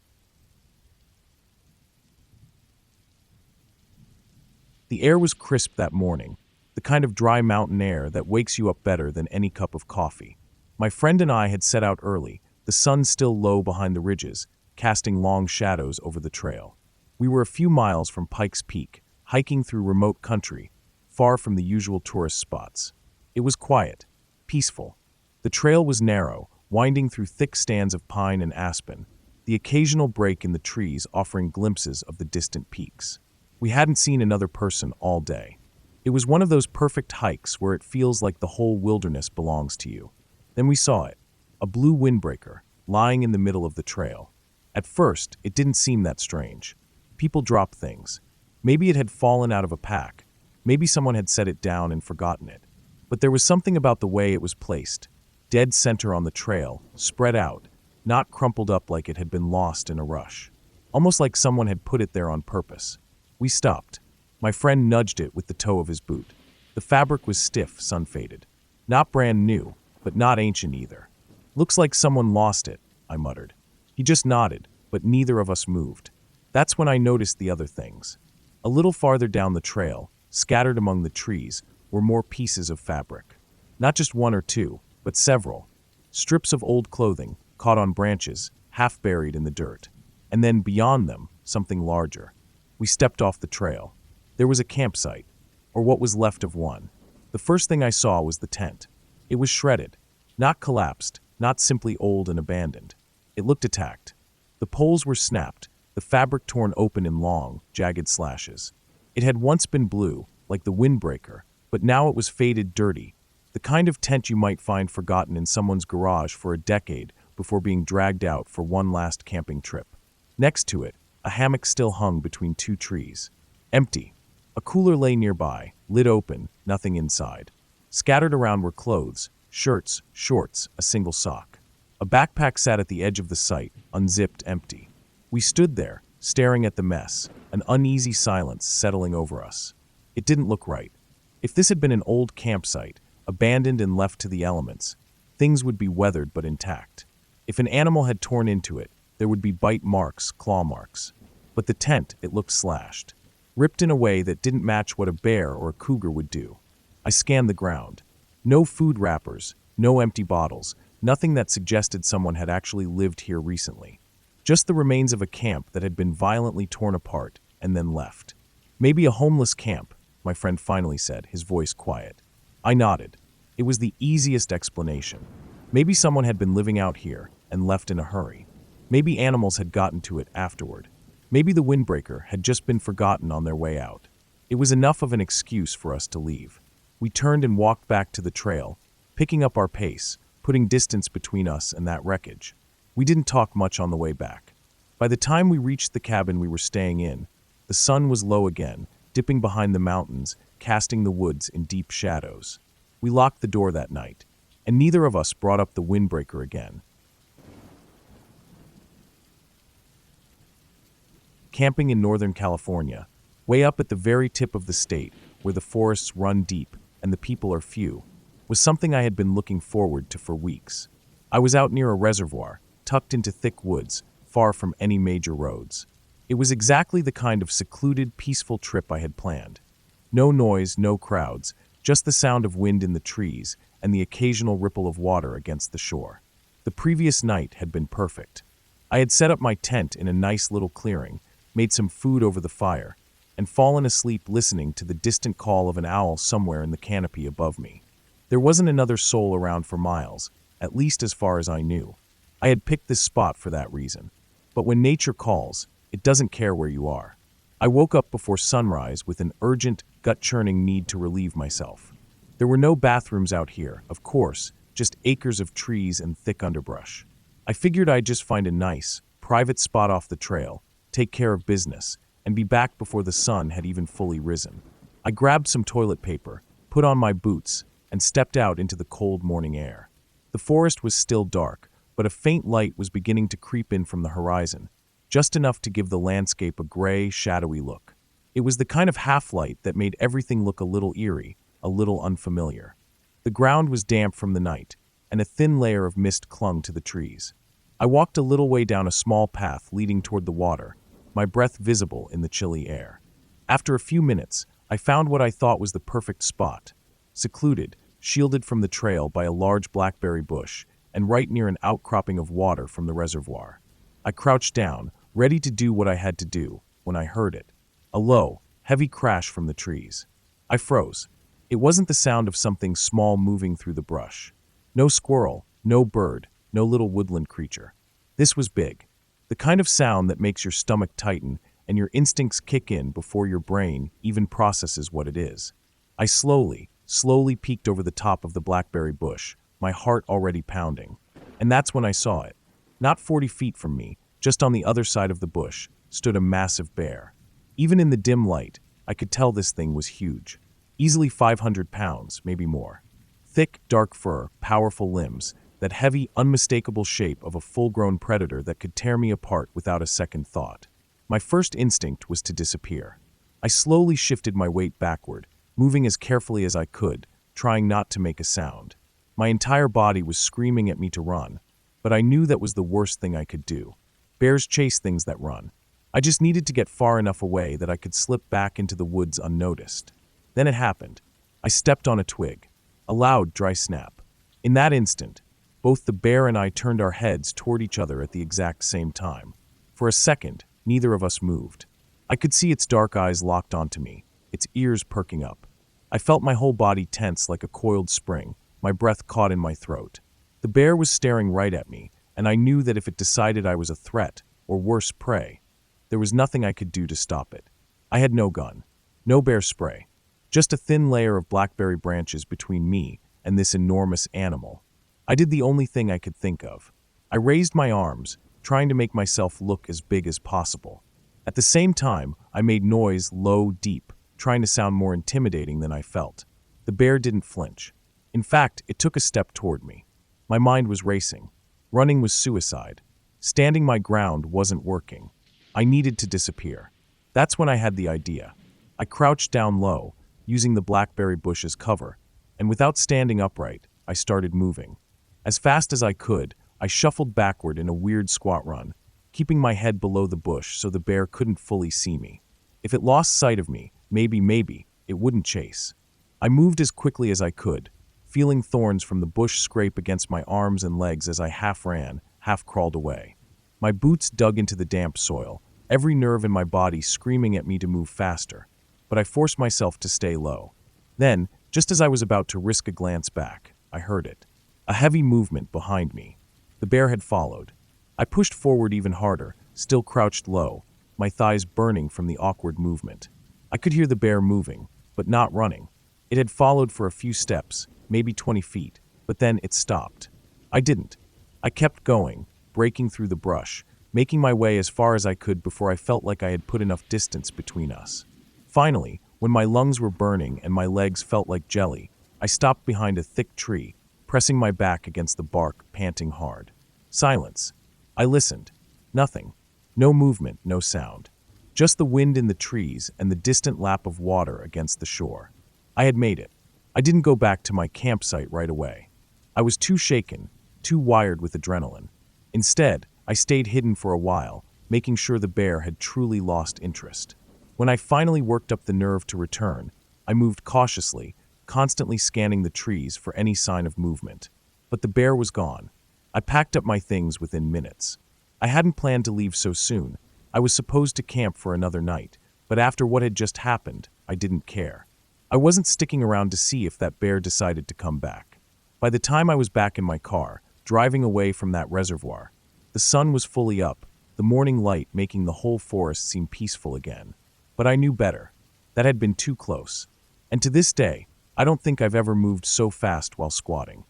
The air was crisp that morning, the kind of dry mountain air that wakes you up better than any cup of coffee. My friend and I had set out early, the sun still low behind the ridges, casting long shadows over the trail. We were a few miles from Pikes Peak, hiking through remote country, far from the usual tourist spots. It was quiet, peaceful. The trail was narrow, winding through thick stands of pine and aspen, the occasional break in the trees offering glimpses of the distant peaks. We hadn't seen another person all day. It was one of those perfect hikes where it feels like the whole wilderness belongs to you. Then we saw it, a blue windbreaker, lying in the middle of the trail. At first, it didn't seem that strange. People drop things. Maybe it had fallen out of a pack. Maybe someone had set it down and forgotten it. But there was something about the way it was placed, dead center on the trail, spread out, not crumpled up like it had been lost in a rush. Almost like someone had put it there on purpose. We stopped. My friend nudged it with the toe of his boot. The fabric was stiff, sun-faded. Not brand new, but not ancient either. Looks like someone lost it, I muttered. He just nodded, but neither of us moved. That's when I noticed the other things. A little farther down the trail, scattered among the trees, were more pieces of fabric. Not just one or two, but several. Strips of old clothing, caught on branches, half buried in the dirt. And then beyond them, something larger. We stepped off the trail. There was a campsite, or what was left of one. The first thing I saw was the tent. It was shredded, not collapsed, not simply old and abandoned. It looked attacked. The poles were snapped, the fabric torn open in long, jagged slashes. It had once been blue, like the windbreaker, but now it was faded, dirty, the kind of tent you might find forgotten in someone's garage for a decade before being dragged out for one last camping trip. Next to it, a hammock still hung between two trees. Empty. A cooler lay nearby, lid open, nothing inside. Scattered around were clothes, shirts, shorts, a single sock. A backpack sat at the edge of the site, unzipped, empty. We stood there, staring at the mess, an uneasy silence settling over us. It didn't look right. If this had been an old campsite, abandoned and left to the elements, things would be weathered but intact. If an animal had torn into it, there would be bite marks, claw marks. But the tent, it looked slashed, ripped in a way that didn't match what a bear or a cougar would do. I scanned the ground. No food wrappers, no empty bottles, nothing that suggested someone had actually lived here recently. Just the remains of a camp that had been violently torn apart and then left. Maybe a homeless camp, my friend finally said, his voice quiet. I nodded. It was the easiest explanation. Maybe someone had been living out here and left in a hurry. Maybe animals had gotten to it afterward. Maybe the windbreaker had just been forgotten on their way out. It was enough of an excuse for us to leave. We turned and walked back to the trail, picking up our pace, putting distance between us and that wreckage. We didn't talk much on the way back. By the time we reached the cabin we were staying in, the sun was low again, dipping behind the mountains, casting the woods in deep shadows. We locked the door that night, and neither of us brought up the windbreaker again. Camping in Northern California, way up at the very tip of the state, where the forests run deep and the people are few, was something I had been looking forward to for weeks. I was out near a reservoir, tucked into thick woods, far from any major roads. It was exactly the kind of secluded, peaceful trip I had planned. No noise, no crowds, just the sound of wind in the trees and the occasional ripple of water against the shore. The previous night had been perfect. I had set up my tent in a nice little clearing, made some food over the fire, and fallen asleep listening to the distant call of an owl somewhere in the canopy above me. There wasn't another soul around for miles, at least as far as I knew. I had picked this spot for that reason. But when nature calls, it doesn't care where you are. I woke up before sunrise with an urgent, gut-churning need to relieve myself. There were no bathrooms out here, of course, just acres of trees and thick underbrush. I figured I'd just find a nice, private spot off the trail, take care of business, and be back before the sun had even fully risen. I grabbed some toilet paper, put on my boots, and stepped out into the cold morning air. The forest was still dark, but a faint light was beginning to creep in from the horizon, just enough to give the landscape a gray, shadowy look. It was the kind of half-light that made everything look a little eerie, a little unfamiliar. The ground was damp from the night, and a thin layer of mist clung to the trees. I walked a little way down a small path leading toward the water, my breath visible in the chilly air. After a few minutes, I found what I thought was the perfect spot. Secluded, shielded from the trail by a large blackberry bush, and right near an outcropping of water from the reservoir. I crouched down, ready to do what I had to do, when I heard it. A low, heavy crash from the trees. I froze. It wasn't the sound of something small moving through the brush. No squirrel, no bird, no little woodland creature. This was big. The kind of sound that makes your stomach tighten and your instincts kick in before your brain even processes what it is. I slowly peeked over the top of the blackberry bush, my heart already pounding. And that's when I saw it. Not 40 feet from me, just on the other side of the bush, stood a massive bear. Even in the dim light, I could tell this thing was huge. Easily 500 pounds, maybe more. Thick, dark fur, powerful limbs, that heavy, unmistakable shape of a full-grown predator that could tear me apart without a second thought. My first instinct was to disappear. I slowly shifted my weight backward, moving as carefully as I could, trying not to make a sound. My entire body was screaming at me to run, but I knew that was the worst thing I could do. Bears chase things that run. I just needed to get far enough away that I could slip back into the woods unnoticed. Then it happened. I stepped on a twig. A loud, dry snap. In that instant, both the bear and I turned our heads toward each other at the exact same time. For a second, neither of us moved. I could see its dark eyes locked onto me, its ears perking up. I felt my whole body tense like a coiled spring, my breath caught in my throat. The bear was staring right at me, and I knew that if it decided I was a threat, or worse, prey, there was nothing I could do to stop it. I had no gun, no bear spray, just a thin layer of blackberry branches between me and this enormous animal. I did the only thing I could think of. I raised my arms, trying to make myself look as big as possible. At the same time, I made noise low, deep, trying to sound more intimidating than I felt. The bear didn't flinch. In fact, it took a step toward me. My mind was racing. Running was suicide. Standing my ground wasn't working. I needed to disappear. That's when I had the idea. I crouched down low, using the blackberry bush as cover, and without standing upright, I started moving. As fast as I could, I shuffled backward in a weird squat run, keeping my head below the bush so the bear couldn't fully see me. If it lost sight of me, maybe, it wouldn't chase. I moved as quickly as I could, feeling thorns from the bush scrape against my arms and legs as I half ran, half crawled away. My boots dug into the damp soil, every nerve in my body screaming at me to move faster, but I forced myself to stay low. Then, just as I was about to risk a glance back, I heard it. A heavy movement behind me. The bear had followed. I pushed forward even harder, still crouched low, my thighs burning from the awkward movement. I could hear the bear moving, but not running. It had followed for a few steps, maybe 20 feet, but then it stopped. I didn't. I kept going, breaking through the brush, making my way as far as I could before I felt like I had put enough distance between us. Finally, when my lungs were burning and my legs felt like jelly, I stopped behind a thick tree, pressing my back against the bark, panting hard. Silence. I listened. Nothing. No movement, no sound. Just the wind in the trees and the distant lap of water against the shore. I had made it. I didn't go back to my campsite right away. I was too shaken, too wired with adrenaline. Instead, I stayed hidden for a while, making sure the bear had truly lost interest. When I finally worked up the nerve to return, I moved cautiously, constantly scanning the trees for any sign of movement. But the bear was gone. I packed up my things within minutes. I hadn't planned to leave so soon. I was supposed to camp for another night, but after what had just happened, I didn't care. I wasn't sticking around to see if that bear decided to come back. By the time I was back in my car, driving away from that reservoir, the sun was fully up, the morning light making the whole forest seem peaceful again. But I knew better. That had been too close. And to this day, I don't think I've ever moved so fast while squatting.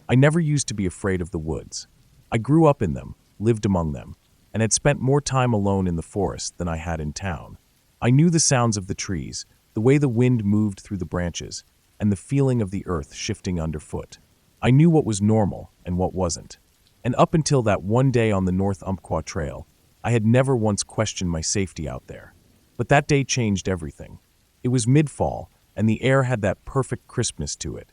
I never used to be afraid of the woods. I grew up in them, lived among them, and had spent more time alone in the forest than I had in town. I knew the sounds of the trees, the way the wind moved through the branches, and the feeling of the earth shifting underfoot. I knew what was normal and what wasn't. And up until that one day on the North Umpqua Trail, I had never once questioned my safety out there. But that day changed everything. It was mid-fall, and the air had that perfect crispness to it,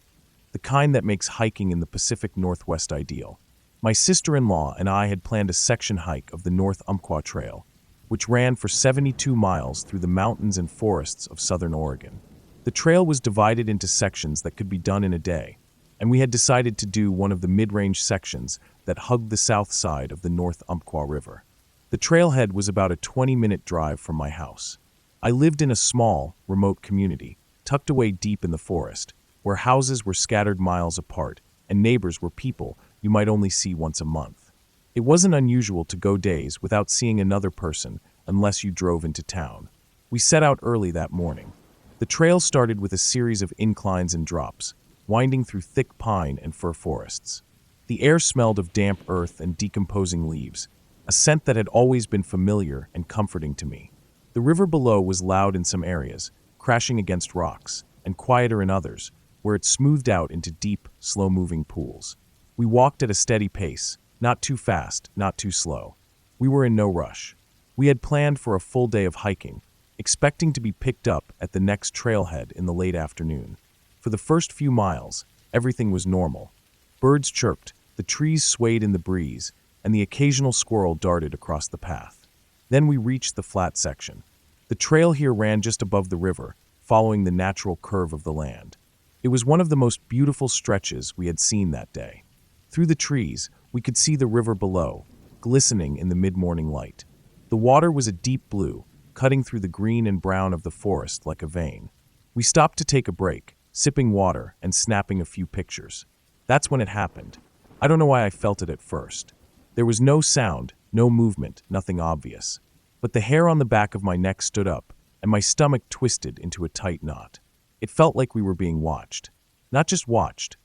the kind that makes hiking in the Pacific Northwest ideal. My sister-in-law and I had planned a section hike of the North Umpqua Trail, which ran for 72 miles through the mountains and forests of southern Oregon. The trail was divided into sections that could be done in a day, and we had decided to do one of the mid-range sections that hugged the south side of the North Umpqua River. The trailhead was about a 20-minute drive from my house. I lived in a small, remote community, tucked away deep in the forest, where houses were scattered miles apart and neighbors were people you might only see once a month. It wasn't unusual to go days without seeing another person unless you drove into town. We set out early that morning. The trail started with a series of inclines and drops, winding through thick pine and fir forests. The air smelled of damp earth and decomposing leaves, a scent that had always been familiar and comforting to me. The river below was loud in some areas, crashing against rocks, and quieter in others, where it smoothed out into deep, slow-moving pools. We walked at a steady pace, not too fast, not too slow. We were in no rush. We had planned for a full day of hiking, expecting to be picked up at the next trailhead in the late afternoon. For the first few miles, everything was normal. Birds chirped, the trees swayed in the breeze, and the occasional squirrel darted across the path. Then we reached the flat section. The trail here ran just above the river, following the natural curve of the land. It was one of the most beautiful stretches we had seen that day. Through the trees, we could see the river below, glistening in the mid-morning light. The water was a deep blue, cutting through the green and brown of the forest like a vein. We stopped to take a break, sipping water and snapping a few pictures. That's when it happened. I don't know why I felt it at first. There was no sound, no movement, nothing obvious. But the hair on the back of my neck stood up, and my stomach twisted into a tight knot. It felt like we were being watched. Not just watched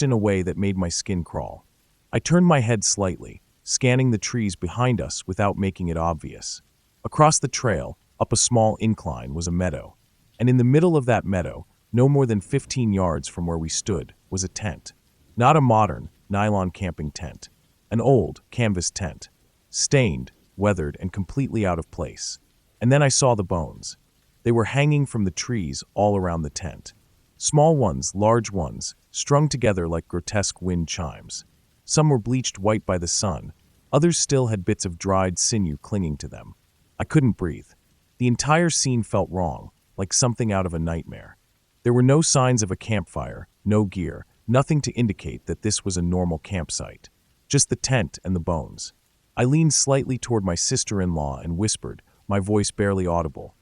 in a way that made my skin crawl. I turned my head slightly, scanning the trees behind us without making it obvious. Across the trail, up a small incline, was a meadow. And in the middle of that meadow, no more than 15 yards from where we stood, was a tent. Not a modern, nylon camping tent. An old, canvas tent. Stained, weathered, and completely out of place. And then I saw the bones. They were hanging from the trees all around the tent. Small ones, large ones, strung together like grotesque wind chimes. Some were bleached white by the sun. Others still had bits of dried sinew clinging to them. I couldn't breathe. The entire scene felt wrong, like something out of a nightmare. There were no signs of a campfire, no gear, nothing to indicate that this was a normal campsite. Just the tent and the bones. I leaned slightly toward my sister-in-law and whispered, my voice barely audible.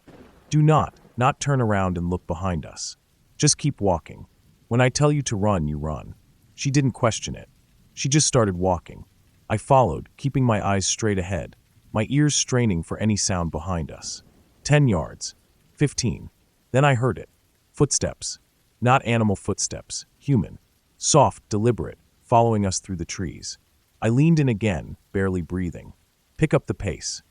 Do not turn around and look behind us. Just keep walking. When I tell you to run, you run. She didn't question it. She just started walking. I followed, keeping my eyes straight ahead, my ears straining for any sound behind us. 10 yards. 15. Then I heard it. Footsteps. Not animal footsteps, human. Soft, deliberate, following us through the trees. I leaned in again, barely breathing. Pick up the pace.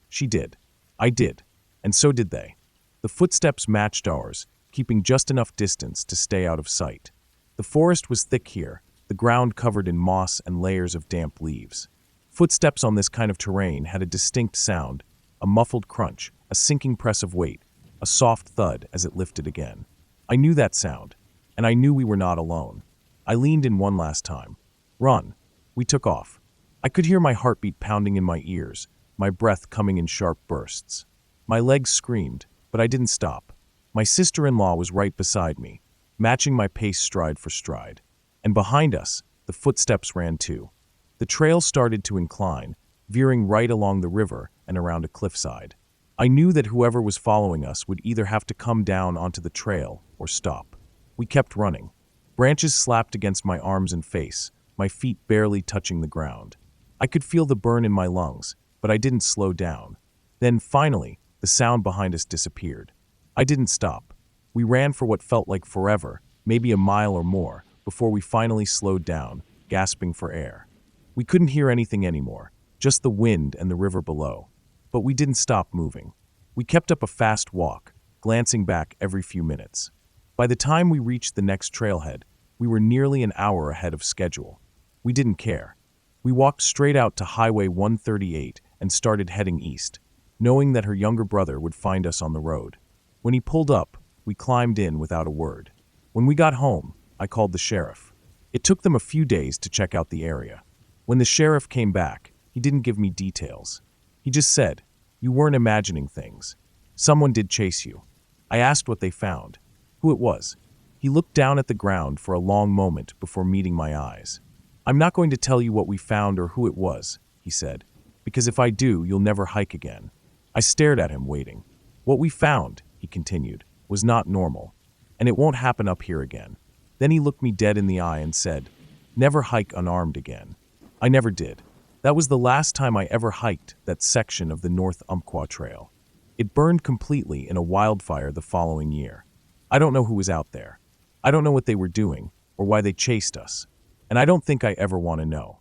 She did. I did. And so did they. The footsteps matched ours, keeping just enough distance to stay out of sight. The forest was thick here, the ground covered in moss and layers of damp leaves. Footsteps on this kind of terrain had a distinct sound, a muffled crunch, a sinking press of weight, a soft thud as it lifted again. I knew that sound, and I knew we were not alone. I leaned in one last time. Run. We took off. I could hear my heartbeat pounding in my ears, my breath coming in sharp bursts. My legs screamed, but I didn't stop. My sister-in-law was right beside me, matching my pace stride for stride. And behind us, the footsteps ran too. The trail started to incline, veering right along the river and around a cliffside. I knew that whoever was following us would either have to come down onto the trail or stop. We kept running. Branches slapped against my arms and face, my feet barely touching the ground. I could feel the burn in my lungs, but I didn't slow down. Then, finally, the sound behind us disappeared. I didn't stop. We ran for what felt like forever, maybe a mile or more, before we finally slowed down, gasping for air. We couldn't hear anything anymore, just the wind and the river below. But we didn't stop moving. We kept up a fast walk, glancing back every few minutes. By the time we reached the next trailhead, we were nearly an hour ahead of schedule. We didn't care. We walked straight out to Highway 138 and started heading east, knowing that her younger brother would find us on the road. When he pulled up, we climbed in without a word. When we got home, I called the sheriff. It took them a few days to check out the area. When the sheriff came back, he didn't give me details. He just said, "You weren't imagining things. Someone did chase you." I asked what they found, who it was. He looked down at the ground for a long moment before meeting my eyes. "I'm not going to tell you what we found or who it was," he said, "because if I do, you'll never hike again." I stared at him, waiting. "What we found," he continued, "was not normal, and it won't happen up here again." Then he looked me dead in the eye and said, "Never hike unarmed again." I never did. That was the last time I ever hiked that section of the North Umpqua Trail. It burned completely in a wildfire the following year. I don't know who was out there. I don't know what they were doing or why they chased us. And I don't think I ever want to know.